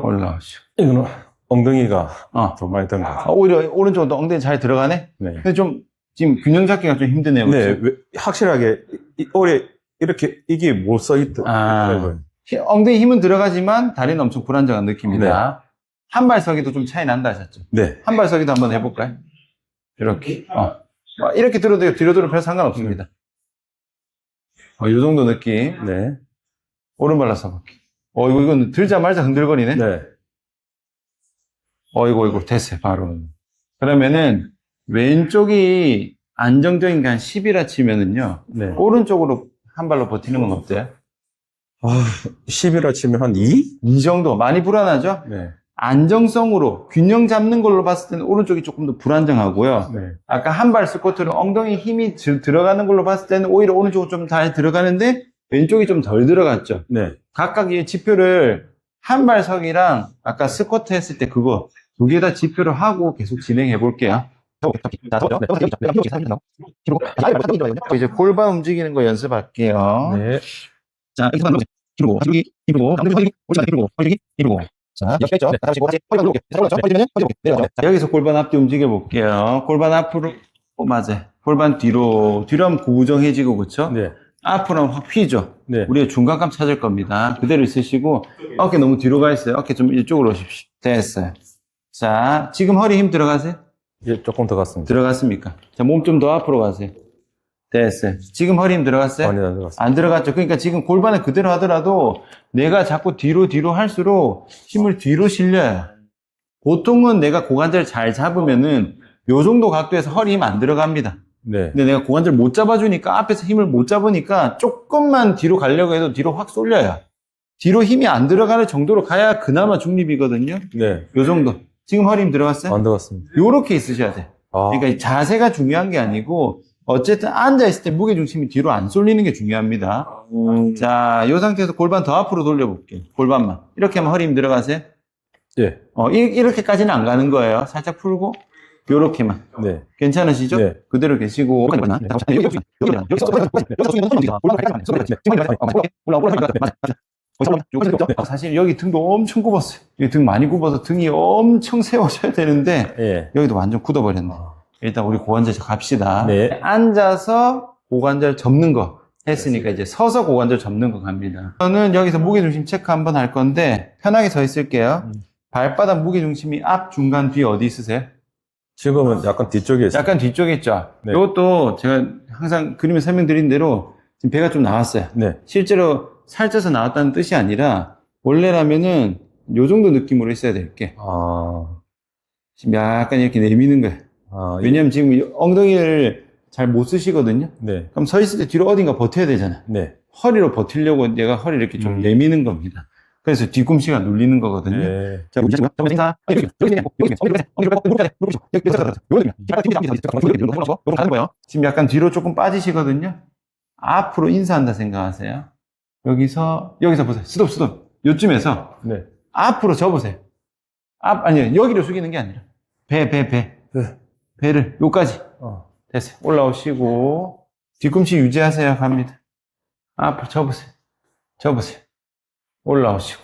올라오시고. 이거는 엉덩이가 어. 더 많이 든 것 같아요. 오히려 오른쪽도 엉덩이 잘 들어가네? 네. 근데 좀, 지금 균형 잡기가 좀 힘드네요. 네, 그치? 확실하게 오래 이렇게 이게 못 써 있더라고요. 엉덩이 힘은 들어가지만 다리는 엄청 불안정한 느낌이다. 한 발서기도 좀 차이 난다 하셨죠? 네. 한 발서기도 한번 해볼까요? 이렇게. 이렇게 들어도 돼요. 뒤로 들어도 별 상관없습니다. 이 정도 느낌. 네. 오른발로 써볼게. 이건 들자마자 흔들거리네. 네. 이거 됐어요. 바로. 그러면은 왼쪽이 안정적인 게 한 10이라 치면은요. 네. 오른쪽으로 한 발로 버티는 건 어때요? 10이라 치면 한 2? 이 정도. 많이 불안하죠? 네. 안정성으로 균형 잡는 걸로 봤을 때는 오른쪽이 조금 더 불안정하고요. 네. 아까 한 발 스쿼트로 엉덩이 힘이 들어가는 걸로 봤을 때는 오히려 오른쪽은 좀 잘 들어가는데 왼쪽이 좀 덜 들어갔죠. 네. 각각 이 지표를 한 발 서기랑 아까 스쿼트 했을 때 그거 두 개 다 지표를 하고 계속 진행해 볼게요. 이제 골반 움직이는 거 연습할게요. 네. 자, 이렇게 만들어보세요. 힘으로, 여기, 힘으로, 힘으로. 자, 여기 있죠? 다시 다시 허리 들어올게요. 허리 들면 허리 내려가죠. 자, 여기서 골반 앞뒤 움직여 볼게요. 골반 앞으로, 맞아요. 골반 뒤로 하면 고정해지고, 그쵸? 네. 앞으로 하면 확 휘죠? 네. 우리가 중간감 찾을 겁니다. 그대로 있으시고, 어깨 너무 뒤로 가 있어요. 어깨 좀 이쪽으로 오십시오. 됐어요. 자, 지금 허리 힘 들어가세요? 예, 조금 더 갔습니다. 들어갔습니까? 자, 몸 좀 더 앞으로 가세요. 됐어요. 지금 허리 힘 들어갔어요? 많이 안 들어갔습니다. 안 들어갔죠. 그러니까 지금 골반을 그대로 하더라도 내가 자꾸 뒤로 할수록 힘을 뒤로 실려요. 보통은 내가 고관절 잘 잡으면은 요 정도 각도에서 허리 힘 안 들어갑니다. 네. 근데 내가 고관절 못 잡아주니까 앞에서 힘을 못 잡으니까 조금만 뒤로 가려고 해도 뒤로 확 쏠려요. 뒤로 힘이 안 들어가는 정도로 가야 그나마 중립이거든요. 네. 요 정도. 지금 허리 힘 들어갔어요? 안 들어갔습니다. 요렇게 있으셔야 돼. 그러니까 이 자세가 중요한 게 아니고 어쨌든 앉아있을 때 무게중심이 뒤로 안 쏠리는 게 중요합니다. 자, 이 상태에서 골반 더 앞으로 돌려볼게요. 골반만. 이렇게 하면 허리 힘 들어가세요? 예. 이렇게까지는 안 가는 거예요. 살짝 풀고, 요렇게만. 네. 괜찮으시죠? 네. 그대로 계시고. 사실 여기 등도 엄청 굽었어요. 여기 등 많이 굽어서 등이 엄청 세워져야 되는데, 예. 여기도 완전 굳어버렸네. 일단 우리 고관절 갑시다. 네. 앉아서 고관절 접는 거 했으니까 이제 서서 고관절 접는 거 갑니다. 저는 여기서 무게중심 체크 한번 할 건데 편하게 서 있을게요. 발바닥 무게중심이 앞, 중간, 뒤 어디 있으세요? 지금은 약간 뒤쪽에 있어요. 약간 뒤쪽에 있죠? 네. 이것도 제가 항상 그림에 설명드린 대로 지금 배가 좀 나왔어요. 네. 실제로 살쪄서 나왔다는 뜻이 아니라 원래라면은 요 정도 느낌으로 있어야 될 게 지금 약간 이렇게 내미는 거예요. 왜냐면 지금 엉덩이를 잘 못 쓰시거든요. 네. 그럼 서 있을 때 뒤로 어딘가 버텨야 되잖아. 네. 허리로 버티려고 내가 허리를 이렇게 좀 내미는 겁니다. 그래서 뒤꿈치가 눌리는 거거든요. 네. 자, 보시고요. 자, 인사. 지금 약간 뒤로 조금 빠지시거든요. 앞으로 인사한다 생각하세요. 여기서 보세요. 스톱. 요쯤에서 네. 앞으로 접으세요. 아니요. 여기를 숙이는 게 아니라. 배. 네. 배를, 요까지. 됐어요. 올라오시고, 뒤꿈치 유지하세요. 갑니다. 앞으로 접으세요. 올라오시고.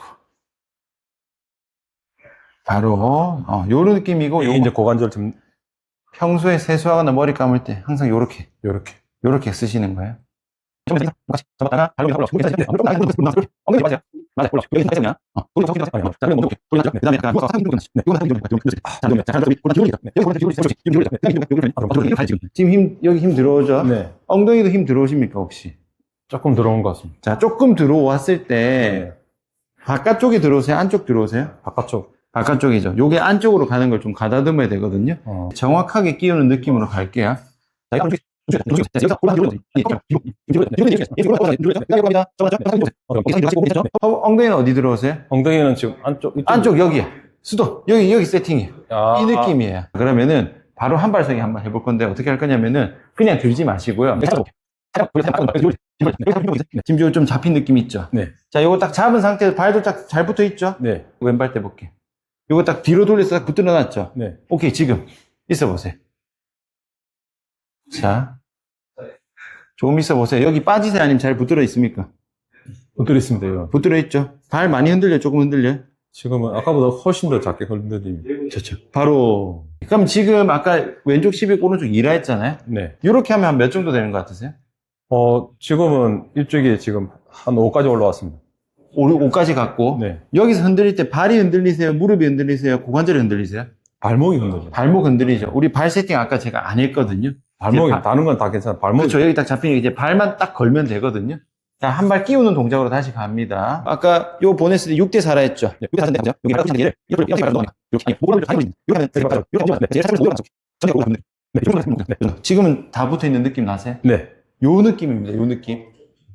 바로, 요런 느낌이고, 이게 이제 고관절 좀 평소에 세수하거나 머리 감을 때 항상 요렇게. 요렇게 쓰시는 거예요. 잡았다가 발로 올라. 맞아. 올라. 여기 있냐? 우리 정신 자, 그럼 넘겨. 그다음에 약간 지금 여기 힘 들어오죠? 네. 엉덩이도 힘 들어오십니까, 혹시? 조금 들어온 것 같습니다. 자, 조금 들어왔을 때 바깥쪽이 들어오세요? 안쪽 들어오세요? 바깥쪽. 바깥쪽이죠. 요게 안쪽으로 가는 걸 좀 가다듬어야 되거든요. 정확하게 끼우는 느낌으로 갈게요. 자, 엉덩이는 어디 들어오세요? 엉덩이는 지금 안쪽 여기요. 수도 여기 세팅이에요. 이 느낌이에요. 그러면은 바로 한 발성이 한번 해볼 건데 어떻게 할 거냐면은 그냥 들지 마시고요. 지금 좀 잡힌 느낌 있죠? 네. 자, 요거 딱 잡은 상태에서 발도 딱 잘 붙어 있죠? 네. 왼발 때 볼게요. 요거 딱 뒤로 돌려서 딱 붙들어 놨죠? 네. 오케이, 지금 있어 보세요. 자, 조금 있어 보세요. 여기 빠지세요? 아니면 잘 붙들어 있습니까? 붙들어 있습니다. 이거. 붙들어 있죠? 발 많이 흔들려? 조금 흔들려? 지금은 아까보다 훨씬 더 작게 흔들립니다. 좋죠. 바로. 그럼 지금 아까 왼쪽 12, 오른쪽 2라 했잖아요? 네. 이렇게 하면 한 몇 정도 되는 것 같으세요? 지금은 이쪽이 지금 한 5까지 올라왔습니다. 5까지 갔고. 네. 여기서 흔들릴 때 발이 흔들리세요? 무릎이 흔들리세요? 고관절이 흔들리세요? 발목이 흔들려요. 발목 흔들리죠. 우리 발 세팅 아까 제가 안 했거든요. 발목이, 이제 다른 건 다 괜찮아. 발목이. 그렇죠. 여기 딱 잡히니까 이제 발만 딱 걸면 되거든요. 자, 한 발 끼우는 동작으로 다시 갑니다. 아까 요 보냈을 때 6대 4라 했죠? 네. 6대 4인데, 보세요. 여기 발 꽂힌 얘를 이렇게 넣어요. 이렇게. 목을 하면 이렇게 하면 이렇게 하면 이렇게 하면 전혀 올라가면 네. 지금은 다 붙어 있는 느낌 나세요? 네. 요 느낌입니다. 요 느낌.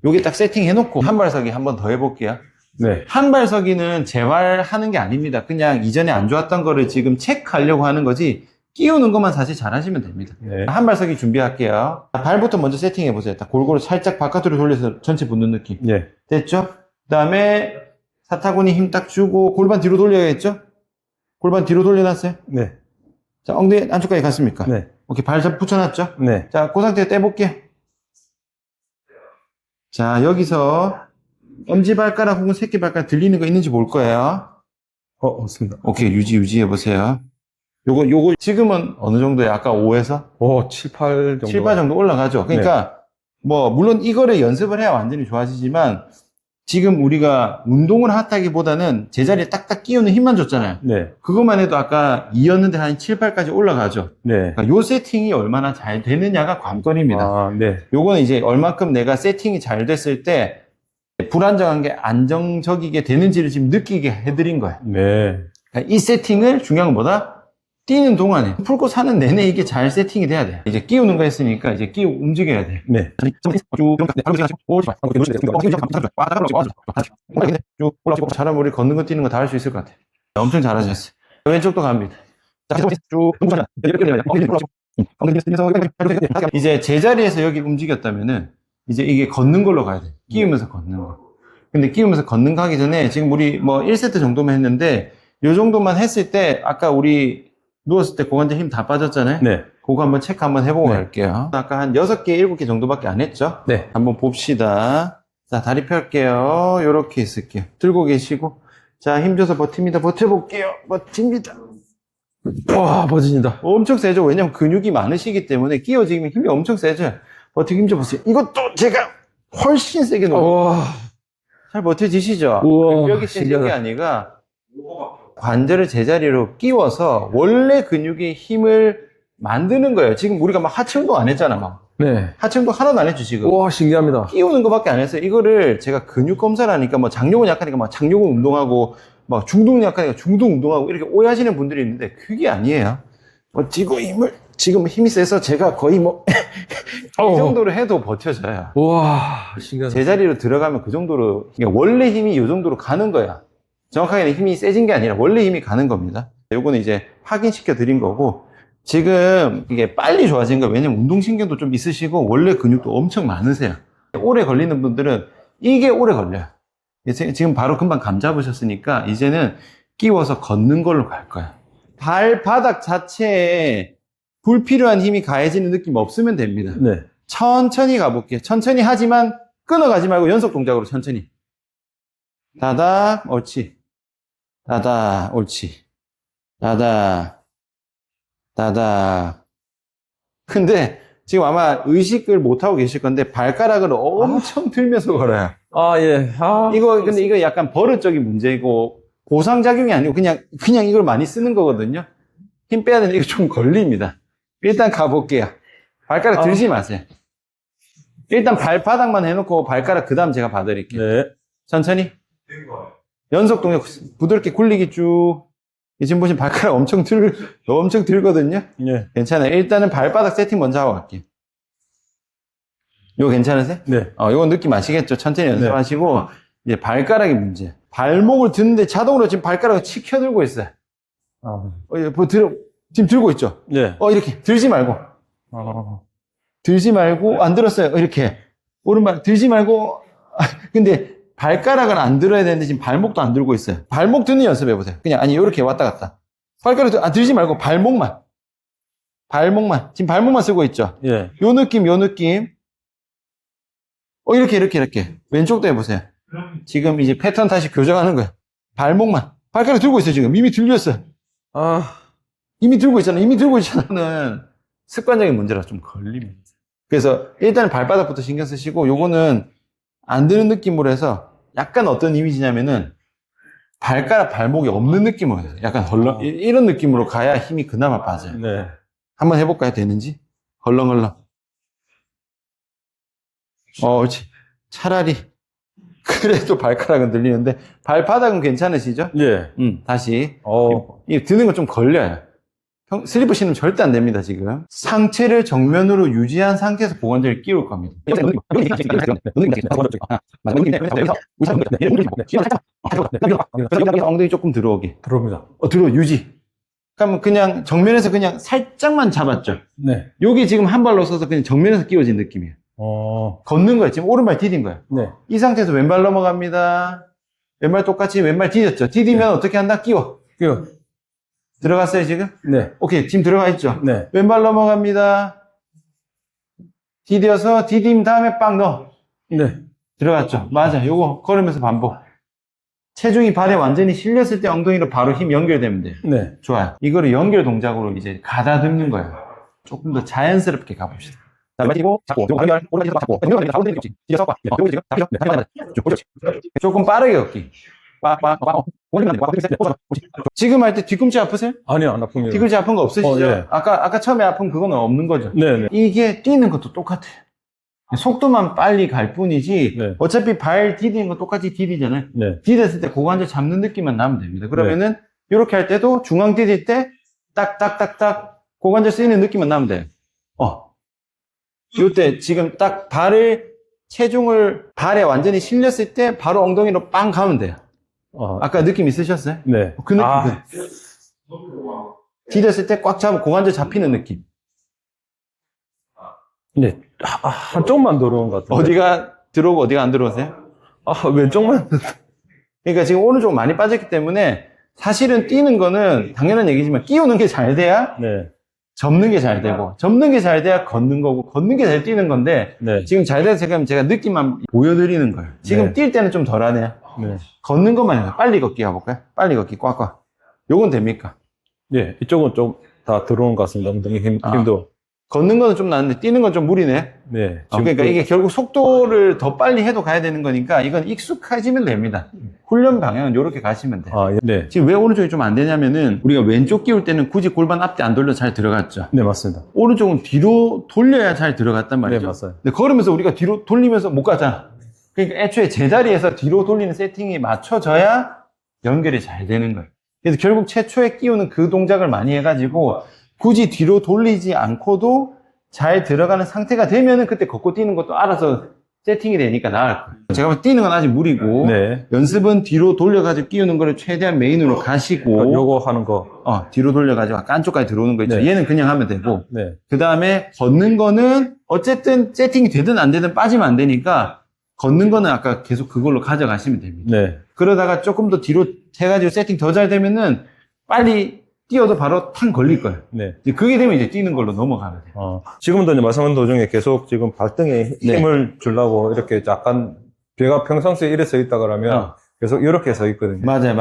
요게 딱 세팅 해놓고 한 발서기 한 번 더 해볼게요. 네. 한 발서기는 재활하는 게 아닙니다. 그냥 이전에 안 좋았던 거를 지금 체크하려고 하는 거지 끼우는 것만 사실 잘하시면 됩니다. 네. 한 발서기 준비할게요. 발부터 먼저 세팅해 보세요. 딱 골고루 살짝 바깥으로 돌려서 전체 붙는 느낌. 네. 됐죠? 그 다음에 사타구니 힘 딱 주고 골반 뒤로 돌려야겠죠? 골반 뒤로 돌려놨어요. 네. 자, 엉덩이 안쪽까지 갔습니까? 네. 오케이, 발 잡 붙여놨죠? 네. 자, 그 상태에 떼볼게요. 자, 여기서 엄지발가락 혹은 새끼발가락 들리는 거 있는지 볼 거예요. 없습니다. 오케이, 유지 해보세요. 요거 지금은 어느 정도예요? 아까 5에서? 7, 8 정도. 7, 8 정도 올라가죠. 그러니까 뭐 물론 이거를 연습을 해야 완전히 좋아지지만 지금 우리가 운동을 하다기보다는 제자리에 딱딱 끼우는 힘만 줬잖아요. 네. 그것만 해도 아까 2였는데 한 7, 8까지 올라가죠. 네. 그러니까 요 세팅이 얼마나 잘 되느냐가 관건입니다. 아, 네. 요거는 이제 얼만큼 내가 세팅이 잘 됐을 때 불안정한 게 안정적이게 되는지를 지금 느끼게 해드린 거예요. 네. 그러니까 이 세팅을 중요한 것보다 뛰는 동안에 풀고 사는 내내 이게 잘 세팅이 돼야 돼요. 이제 끼우는 거 했으니까 이제 끼우 움직여야 돼요. 네. 쭉 올라가고 잘하면 우리 걷는 거 뛰는 거 다 할 수 있을 것 같아요. 엄청 잘하셨어요. 왼쪽도 갑니다. 쭉 이제 제자리에서 여기 움직였다면은 이제 이게 걷는 걸로 가야 돼요. 끼우면서 걷는 거. 근데 끼우면서 걷는 거 하기 전에 지금 우리 뭐 1세트 정도만 했는데 요 정도만 했을 때 아까 우리 누웠을 때 고관절 힘 다 빠졌잖아요. 네. 그거 한번 체크 한번 해보고 네. 갈게요. 아까 한 6개, 7개 정도밖에 안 했죠? 네. 한번 봅시다. 자, 다리 펼게요. 요렇게 있을게요. 들고 계시고. 자, 힘줘서 버팁니다. 버텨볼게요. 버팁니다. 와, 버진다. 엄청 세죠? 왜냐면 근육이 많으시기 때문에 끼워지면 힘이 엄청 세죠? 버티기 힘줘보세요. 이것도 제가 훨씬 세게 놓고. 와. 잘 버텨지시죠? 우와, 여기 센 게 신기하다. 아니라 관절을 제자리로 끼워서 원래 근육의 힘을 만드는 거예요. 지금 우리가 막 하체 운동 안 했잖아, 막. 네. 하체 운동 하나도 안 했죠, 지금. 와, 신기합니다. 끼우는 것밖에 안 했어요. 이거를 제가 근육 검사를 하니까 뭐 장요근 약하니까 막 장요근 운동하고 막 중둔 약하니까 중둔 운동하고 이렇게 오해하시는 분들이 있는데 그게 아니에요. 버티고 힘을 지금 힘이 세서 제가 거의 뭐 이 정도로 해도 버텨져요. 와, 신기하다. 제자리로 들어가면 그 정도로 그러니까 원래 힘이 이 정도로 가는 거야. 정확하게는 힘이 세진 게 아니라 원래 힘이 가는 겁니다. 요거는 이제 확인시켜 드린 거고 지금 이게 빨리 좋아진 거예요. 왜냐면 운동신경도 좀 있으시고 원래 근육도 엄청 많으세요. 오래 걸리는 분들은 이게 오래 걸려요. 지금 바로 금방 감 잡으셨으니까 이제는 끼워서 걷는 걸로 갈 거예요. 발바닥 자체에 불필요한 힘이 가해지는 느낌 없으면 됩니다. 네. 천천히 가볼게요. 천천히 하지만 끊어가지 말고 연속 동작으로 천천히. 다닥, 옳지. 다닥, 옳지. 다닥, 다닥. 근데 지금 아마 의식을 못하고 계실 건데 발가락을 엄청 들면서 걸어요. 아, 예. 아. 근데 이거 약간 버릇적인 문제고 보상작용이 아니고 그냥 이걸 많이 쓰는 거거든요. 힘 빼야 되는데 이거 좀 걸립니다. 일단 가볼게요. 발가락 들지 마세요. 일단 발바닥만 해놓고 발가락 그 다음 제가 봐드릴게요. 네. 천천히. 연속 동작 부드럽게 굴리기 쭉. 지금 보시면 발가락 엄청 들거든요. 예. 괜찮아요. 일단은 발바닥 세팅 먼저 하고 갈게요. 이거 괜찮으세요? 네. 이건 느낌 아시겠죠? 천천히 연습하시고, 이제 발가락이 문제. 발목을 드는데 자동으로 지금 발가락을 치켜들고 있어요. 지금 들고 있죠? 네. 이렇게. 들지 말고. 들지 말고, 안 들었어요. 이렇게. 오른발, 들지 말고. 근데 발가락은 안 들어야 되는데 지금 발목도 안 들고 있어요. 발목 드는 연습 해보세요. 그냥, 이렇게 왔다 갔다. 발가락 들지 말고 발목만. 발목만. 지금 발목만 쓰고 있죠. 예. 요 느낌, 요 느낌. 이렇게. 왼쪽도 해보세요. 지금 이제 패턴 다시 교정하는 거예요. 발목만. 발가락 들고 있어요, 지금. 이미 들렸어요. 이미 들고 있잖아는 습관적인 문제라 좀 걸립니다. 그래서 일단 발바닥부터 신경 쓰시고, 요거는 안 드는 느낌으로 해서 약간 어떤 이미지냐면은 발가락, 발목이 없는 느낌으로 해요. 약간 이런 느낌으로 가야 힘이 그나마 빠져요. 네. 한번 해볼까요? 되는지? 헐렁헐렁. 그렇지. 차라리. 그래도 발가락은 들리는데, 발바닥은 괜찮으시죠? 예. 다시. 이 드는 건 좀 걸려요. 슬리퍼 신으면 절대 안 됩니다, 지금. 상체를 정면으로 유지한 상태에서 고관절을 끼울 겁니다. 엉덩이 조금 들어오게. 들어옵니다. 유지. 그러면 그냥 정면에서 그냥 살짝만 잡았죠. 네. 여기 지금 한 발로 서서 그냥 정면에서 끼워진 느낌이에요. 걷는 거예요. 지금 오른발 디딘 거예요. 네. 이 상태에서 왼발 넘어갑니다. 왼발 똑같이 왼발 디뎠죠. 디디면 어떻게 한다? 끼워. 들어갔어요, 지금? 네. 오케이, 지금 들어가 있죠? 네. 왼발 넘어갑니다. 디뎌서 디딤 다음에 빵 넣어. 네. 들어갔죠? 맞아. 요거 걸으면서 반복. 체중이 발에 완전히 실렸을 때 엉덩이로 바로 힘 연결되면 돼요. 네. 좋아요. 이거를 연결 동작으로 이제 가다듬는 거예요. 조금 더 자연스럽게 가봅시다. 자, 왼발고 잡고, 연결, 오른발 잡고, 가운데 있지. 뒤에서 봐. 여기 지금 조금 빠르게 걷기. 지금 할 때 뒤꿈치 아프세요? 아니요, 안 아픕니다. 뒤꿈치 아픈 거 없으시죠? 예. 아까 처음에 아픈 그건 없는 거죠? 네네. 이게 뛰는 것도 똑같아요. 속도만 빨리 갈 뿐이지, 네. 어차피 발 디디는 거 똑같이 디디잖아요. 네. 디뎠을 때 고관절 잡는 느낌만 나면 됩니다. 그러면은, 이렇게 할 때도 중앙 디딜 때, 딱딱딱딱 고관절 쓰이는 느낌만 나면 돼요. 요때 지금 딱 체중을 발에 완전히 실렸을 때 바로 엉덩이로 빵 가면 돼요. 아까 느낌 있으셨어요? 네. 그 느낌. 디뎠을 때 꽉 잡고 고관절 잡히는 느낌. 네. 한쪽만 들어온 것 같은데. 어디가 들어오고 어디가 안 들어오세요? 왼쪽만. 그러니까 지금 오른쪽 많이 빠졌기 때문에 사실은 뛰는 거는 당연한 얘기지만 끼우는 게 잘 돼야 네. 접는 게 잘 되고, 접는 게 잘 돼야 걷는 거고, 걷는 게 잘 뛰는 건데, 네. 지금 잘 돼서 제가 느낌만 보여드리는 거예요. 지금 네. 뛸 때는 좀 덜하네요. 네. 걷는 것만 해서 빨리 걷기 가볼까요? 빨리 걷기 꽉꽉. 요건 됩니까? 예. 이쪽은 좀 다 들어온 것 같습니다. 엉덩이 힘도. 걷는 거는 좀 나는데 뛰는 건 좀 무리네. 네. 그러니까 이게 결국 속도를 더 빨리 해도 가야 되는 거니까 이건 익숙해지면 됩니다. 훈련 방향은 이렇게 가시면 돼요. 네. 지금 왜 오른쪽이 좀 안 되냐면은 우리가 왼쪽 끼울 때는 굳이 골반 앞뒤 안 돌려 잘 들어갔죠. 네, 맞습니다. 오른쪽은 뒤로 돌려야 잘 들어갔단 말이죠. 네, 맞아요. 근데 걸으면서 우리가 뒤로 돌리면서 못 가잖아. 그러니까 애초에 제자리에서 뒤로 돌리는 세팅이 맞춰져야 연결이 잘 되는 거예요. 그래서 결국 최초에 끼우는 그 동작을 많이 해가지고 굳이 뒤로 돌리지 않고도 잘 들어가는 상태가 되면은 그때 걷고 뛰는 것도 알아서 세팅이 되니까 나을 거예요. 제가 볼 때 뛰는 건 아직 무리고 네. 연습은 뒤로 돌려가지고 끼우는 거를 최대한 메인으로 가시고 요거 하는 거. 뒤로 돌려가지고 아까 안쪽까지 들어오는 거 있죠. 네. 얘는 그냥 하면 되고 네. 그 다음에 걷는 거는 어쨌든 세팅이 되든 안 되든 빠지면 안 되니까 걷는 거는 아까 계속 그걸로 가져가시면 됩니다. 네. 그러다가 조금 더 뒤로 해가지고 세팅 더 잘 되면은 빨리 뛰어도 바로 탕 걸릴 거예요. 네. 이제 그게 되면 이제 뛰는 걸로 넘어가면 돼요. 지금도 이제 말씀하는 도중에 계속 지금 발등에 네. 힘을 주려고 이렇게 약간 제가 평상시에 이래 서 있다 그러면 계속 이렇게 서 있거든요. 맞아요.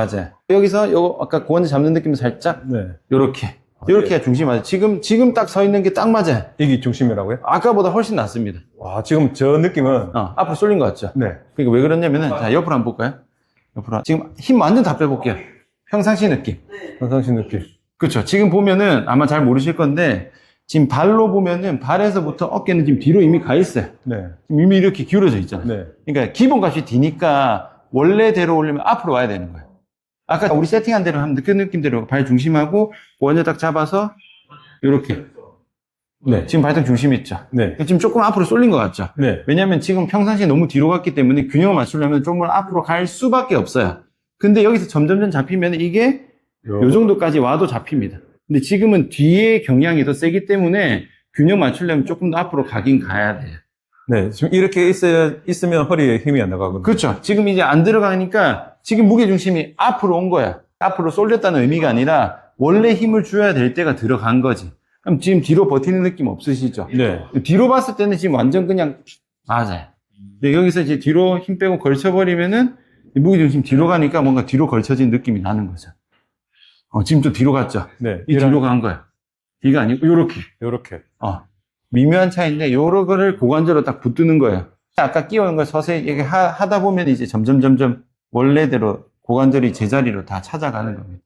여기서 요거 아까 고관절 잡는 느낌 살짝 네. 요렇게 해야 중심이 맞아요. 지금 딱 서 있는 게 딱 맞아요. 이게 중심이라고요? 아까보다 훨씬 낫습니다. 와, 지금 저 느낌은 앞으로 쏠린 것 같죠? 네. 그러니까 왜 그러냐면은 자 옆으로 한번 볼까요? 옆으로 지금 힘 완전 다 빼볼게요. 평상시 느낌. 평상시 느낌. 그렇죠. 지금 보면은 아마 잘 모르실 건데 지금 발로 보면은 발에서부터 어깨는 지금 뒤로 이미 가 있어요. 네. 지금 이미 이렇게 기울어져 있잖아요. 네. 그러니까 기본값이 D니까 원래대로 올리면 앞으로 와야 되는 거예요. 아까 우리 세팅한 대로 하면 그 느낌대로 발 중심하고 원을 딱 잡아서 이렇게. 네. 지금 발등 중심 있죠. 네. 지금 조금 앞으로 쏠린 것 같죠. 네. 왜냐하면 지금 평상시에 너무 뒤로 갔기 때문에 균형을 맞추려면 조금 앞으로 갈 수밖에 없어요. 근데 여기서 점점 잡히면 이게 요 정도까지 와도 잡힙니다. 근데 지금은 뒤에 경향이 더 세기 때문에 균형 맞추려면 조금 더 앞으로 가긴 가야 돼요. 네. 지금 이렇게 있으면 허리에 힘이 안 나가거든요. 그렇죠. 지금 이제 안 들어가니까 지금 무게중심이 앞으로 온 거야. 앞으로 쏠렸다는 의미가 아니라 원래 힘을 줘야 될 때가 들어간 거지. 그럼 지금 뒤로 버티는 느낌 없으시죠? 네. 뒤로 봤을 때는 지금 완전 그냥 맞아요. 근데 여기서 이제 뒤로 힘 빼고 걸쳐버리면은 이 무게중심 뒤로 가니까 뭔가 뒤로 걸쳐진 느낌이 나는 거죠. 지금 좀 뒤로 갔죠? 네. 이 뒤로 간 거예요. 이거 아니고 요렇게. 요렇게. 미묘한 차이인데 요거를 고관절로 딱 붙드는 거예요. 아까 끼워놓은 걸 서서히 이렇게 하다 보면 이제 점점 원래대로 고관절이 제자리로 다 찾아가는 겁니다.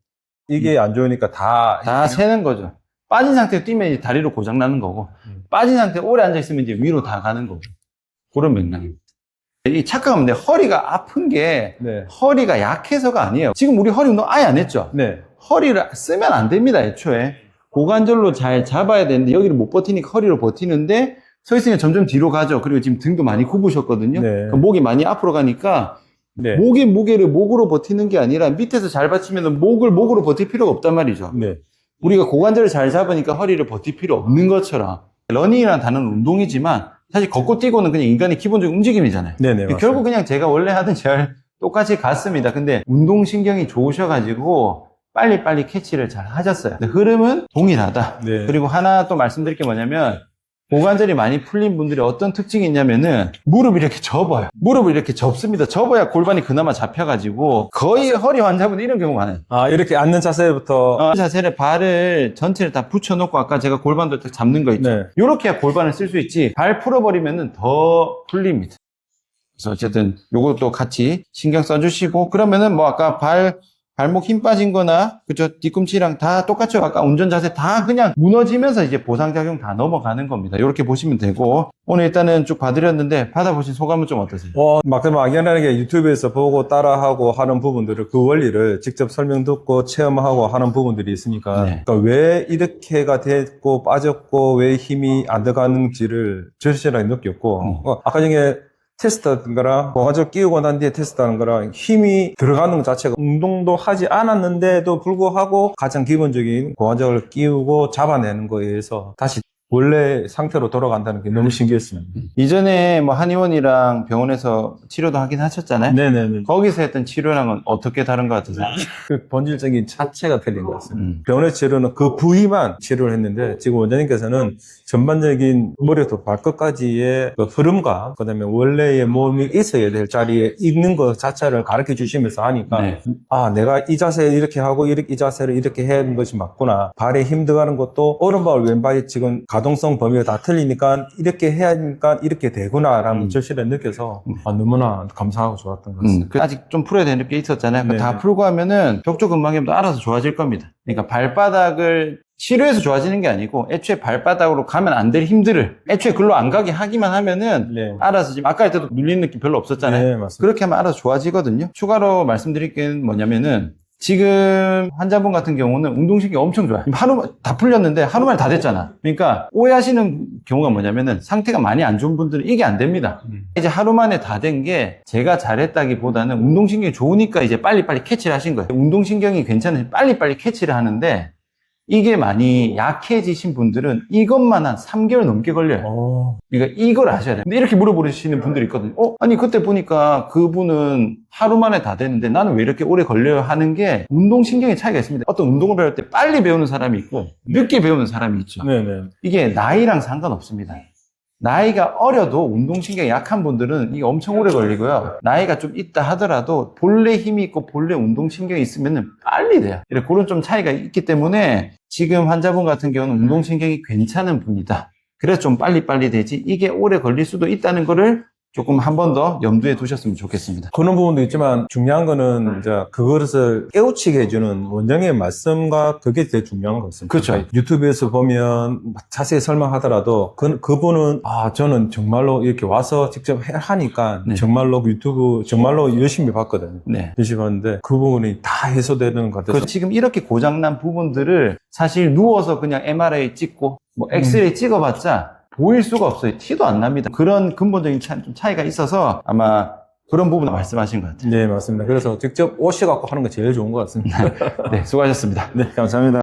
이게 안 좋으니까 다 세는 거죠. 빠진 상태로 뛰면 이제 다리로 고장 나는 거고, 빠진 상태에 오래 앉아있으면 이제 위로 다 가는 거고. 그런 맥락입니다. 이 착각하면 돼. 허리가 아픈 게 네. 허리가 약해서가 아니에요. 지금 우리 허리 운동 아예 안 했죠? 네. 허리를 쓰면 안 됩니다, 애초에. 고관절로 잘 잡아야 되는데 여기를 못 버티니까 허리로 버티는데 서 있으니까 점점 뒤로 가죠. 그리고 지금 등도 많이 굽으셨거든요. 네. 목이 많이 앞으로 가니까 네. 목의 무게를 목으로 버티는 게 아니라 밑에서 잘 받치면 목을 목으로 버틸 필요가 없단 말이죠. 네. 우리가 고관절을 잘 잡으니까 허리를 버틸 필요 없는 것처럼 러닝이라는 단어는 운동이지만 사실 걷고 뛰고는 그냥 인간의 기본적인 움직임이잖아요. 네네. 결국 그냥 제가 원래 하던 잘 똑같이 갔습니다. 근데 운동신경이 좋으셔가지고 빨리빨리 캐치를 잘 하셨어요. 근데 흐름은 동일하다. 네. 그리고 하나 또 말씀드릴 게 뭐냐면 고관절이 많이 풀린 분들이 어떤 특징이 있냐면은 무릎이 이렇게 접어요. 무릎을 이렇게 접습니다. 접어야 골반이 그나마 잡혀가지고 거의 허리 환자분들 이런 경우가 많아요. 이렇게 앉는 자세부터. 자세를 발을 전체를 다 붙여놓고 아까 제가 골반도 딱 잡는 거 있죠. 네. 이렇게 해야 골반을 쓸 수 있지 발 풀어버리면은 더 풀립니다. 그래서 어쨌든 요것도 같이 신경 써주시고 그러면은 뭐 아까 발목 힘 빠진 거나, 그죠? 뒤꿈치랑 다 똑같죠? 아까 운전 자세 다 그냥 무너지면서 이제 보상작용 다 넘어가는 겁니다. 이렇게 보시면 되고, 오늘 일단은 쭉 봐드렸는데, 받아보신 소감은 좀 어떠세요? 막연하게 유튜브에서 보고 따라하고 하는 부분들을, 그 원리를 직접 설명 듣고 체험하고 하는 부분들이 있으니까, 네. 그러니까 왜 이렇게가 됐고, 빠졌고, 왜 힘이 안 들어가는지를 절실하게 느꼈고, 아까 전에 테스트하는 거랑 고관절 끼우고 난 뒤에 테스트하는 거랑 힘이 들어가는 것 자체가 운동도 하지 않았는데도 불구하고 가장 기본적인 고관절을 끼우고 잡아내는 거에 의해서 다시 원래 상태로 돌아간다는 게 너무 신기했습니다. 이전에 뭐 한의원이랑 병원에서 치료도 하긴 하셨잖아요? 네네네. 거기서 했던 치료랑은 어떻게 다른 것 같으세요? 그 본질적인 자체가 틀린 것 같습니다. 병원의 치료는 그 부위만 치료를 했는데 지금 원장님께서는 전반적인 머리부터 발끝까지의 그 흐름과 그다음에 원래의 몸이 있어야 될 자리에 있는 것 자체를 가르쳐 주시면서 하니까 네. 내가 이 자세 이렇게 하고 이 자세를 이렇게 해야 하는 것이 맞구나. 발에 힘 들어가는 것도 오른발 왼발이 지금 가동성 범위가 다 틀리니까 이렇게 해야 하니까 이렇게 되구나라는 절실하게 느껴서 너무나 감사하고 좋았던 것 같습니다. 아직 좀 풀어야 되는 게 있었잖아요. 네. 다 풀고 하면은 벽조 근막염도 알아서 좋아질 겁니다. 그러니까 발바닥을 치료해서 좋아지는 게 아니고 애초에 발바닥으로 가면 안 될 힘들을 애초에 글로 안 가게 하기만 하면은 네. 알아서 지금 아까 할 때도 눌리는 느낌 별로 없었잖아요. 네, 맞습니다. 그렇게 하면 알아서 좋아지거든요. 추가로 말씀드릴 게 뭐냐면은 지금 환자분 같은 경우는 운동신경이 엄청 좋아요. 하루 다 풀렸는데 하루 만에 다 됐잖아. 그러니까 오해하시는 경우가 뭐냐면은 상태가 많이 안 좋은 분들은 이게 안 됩니다. 이제 하루 만에 다 된 게 제가 잘했다기보다는 운동신경이 좋으니까 이제 빨리빨리 캐치를 하신 거예요. 운동신경이 괜찮으면 빨리빨리 캐치를 하는데 이게 많이 약해지신 분들은 이것만 한 3개월 넘게 걸려요. 그러니까 이걸 아셔야 돼요. 근데 이렇게 물어보시는 분들이 있거든요. 아니 그때 보니까 그분은 하루 만에 다 됐는데 나는 왜 이렇게 오래 걸려요 하는 게 운동신경의 차이가 있습니다. 어떤 운동을 배울 때 빨리 배우는 사람이 있고 늦게 배우는 사람이 있죠. 네네. 이게 나이랑 상관없습니다. 나이가 어려도 운동신경이 약한 분들은 이게 엄청 오래 걸리고요. 나이가 좀 있다 하더라도 본래 힘이 있고 본래 운동신경이 있으면 빨리 돼요. 이렇게 그런 좀 차이가 있기 때문에 지금 환자분 같은 경우는 운동신경이 괜찮은 분이다. 그래서 좀 빨리빨리 되지 이게 오래 걸릴 수도 있다는 거를 조금 한 번 더 염두에 두셨으면 좋겠습니다. 그런 부분도 있지만 중요한 거는 이제 그것을 깨우치게 해주는 원장의 말씀과 그게 제일 중요한 것 같습니다. 그렇죠. 유튜브에서 보면 자세히 설명하더라도 그분은 저는 정말로 이렇게 와서 직접 하니까 네. 정말로 유튜브 정말로 열심히 봤거든요. 네. 열심히 봤는데 그 부분이 다 해소되는 것 같아서 지금 이렇게 고장난 부분들을 사실 누워서 그냥 MRI 찍고 뭐 엑스레이 찍어봤자 보일 수가 없어요. 티도 안 납니다. 그런 근본적인 좀 차이가 있어서 아마 그런 부분을 말씀하신 것 같아요. 네, 맞습니다. 그래서 직접 오셔갖고 하는 게 제일 좋은 것 같습니다. 네, 수고하셨습니다. 네, 감사합니다.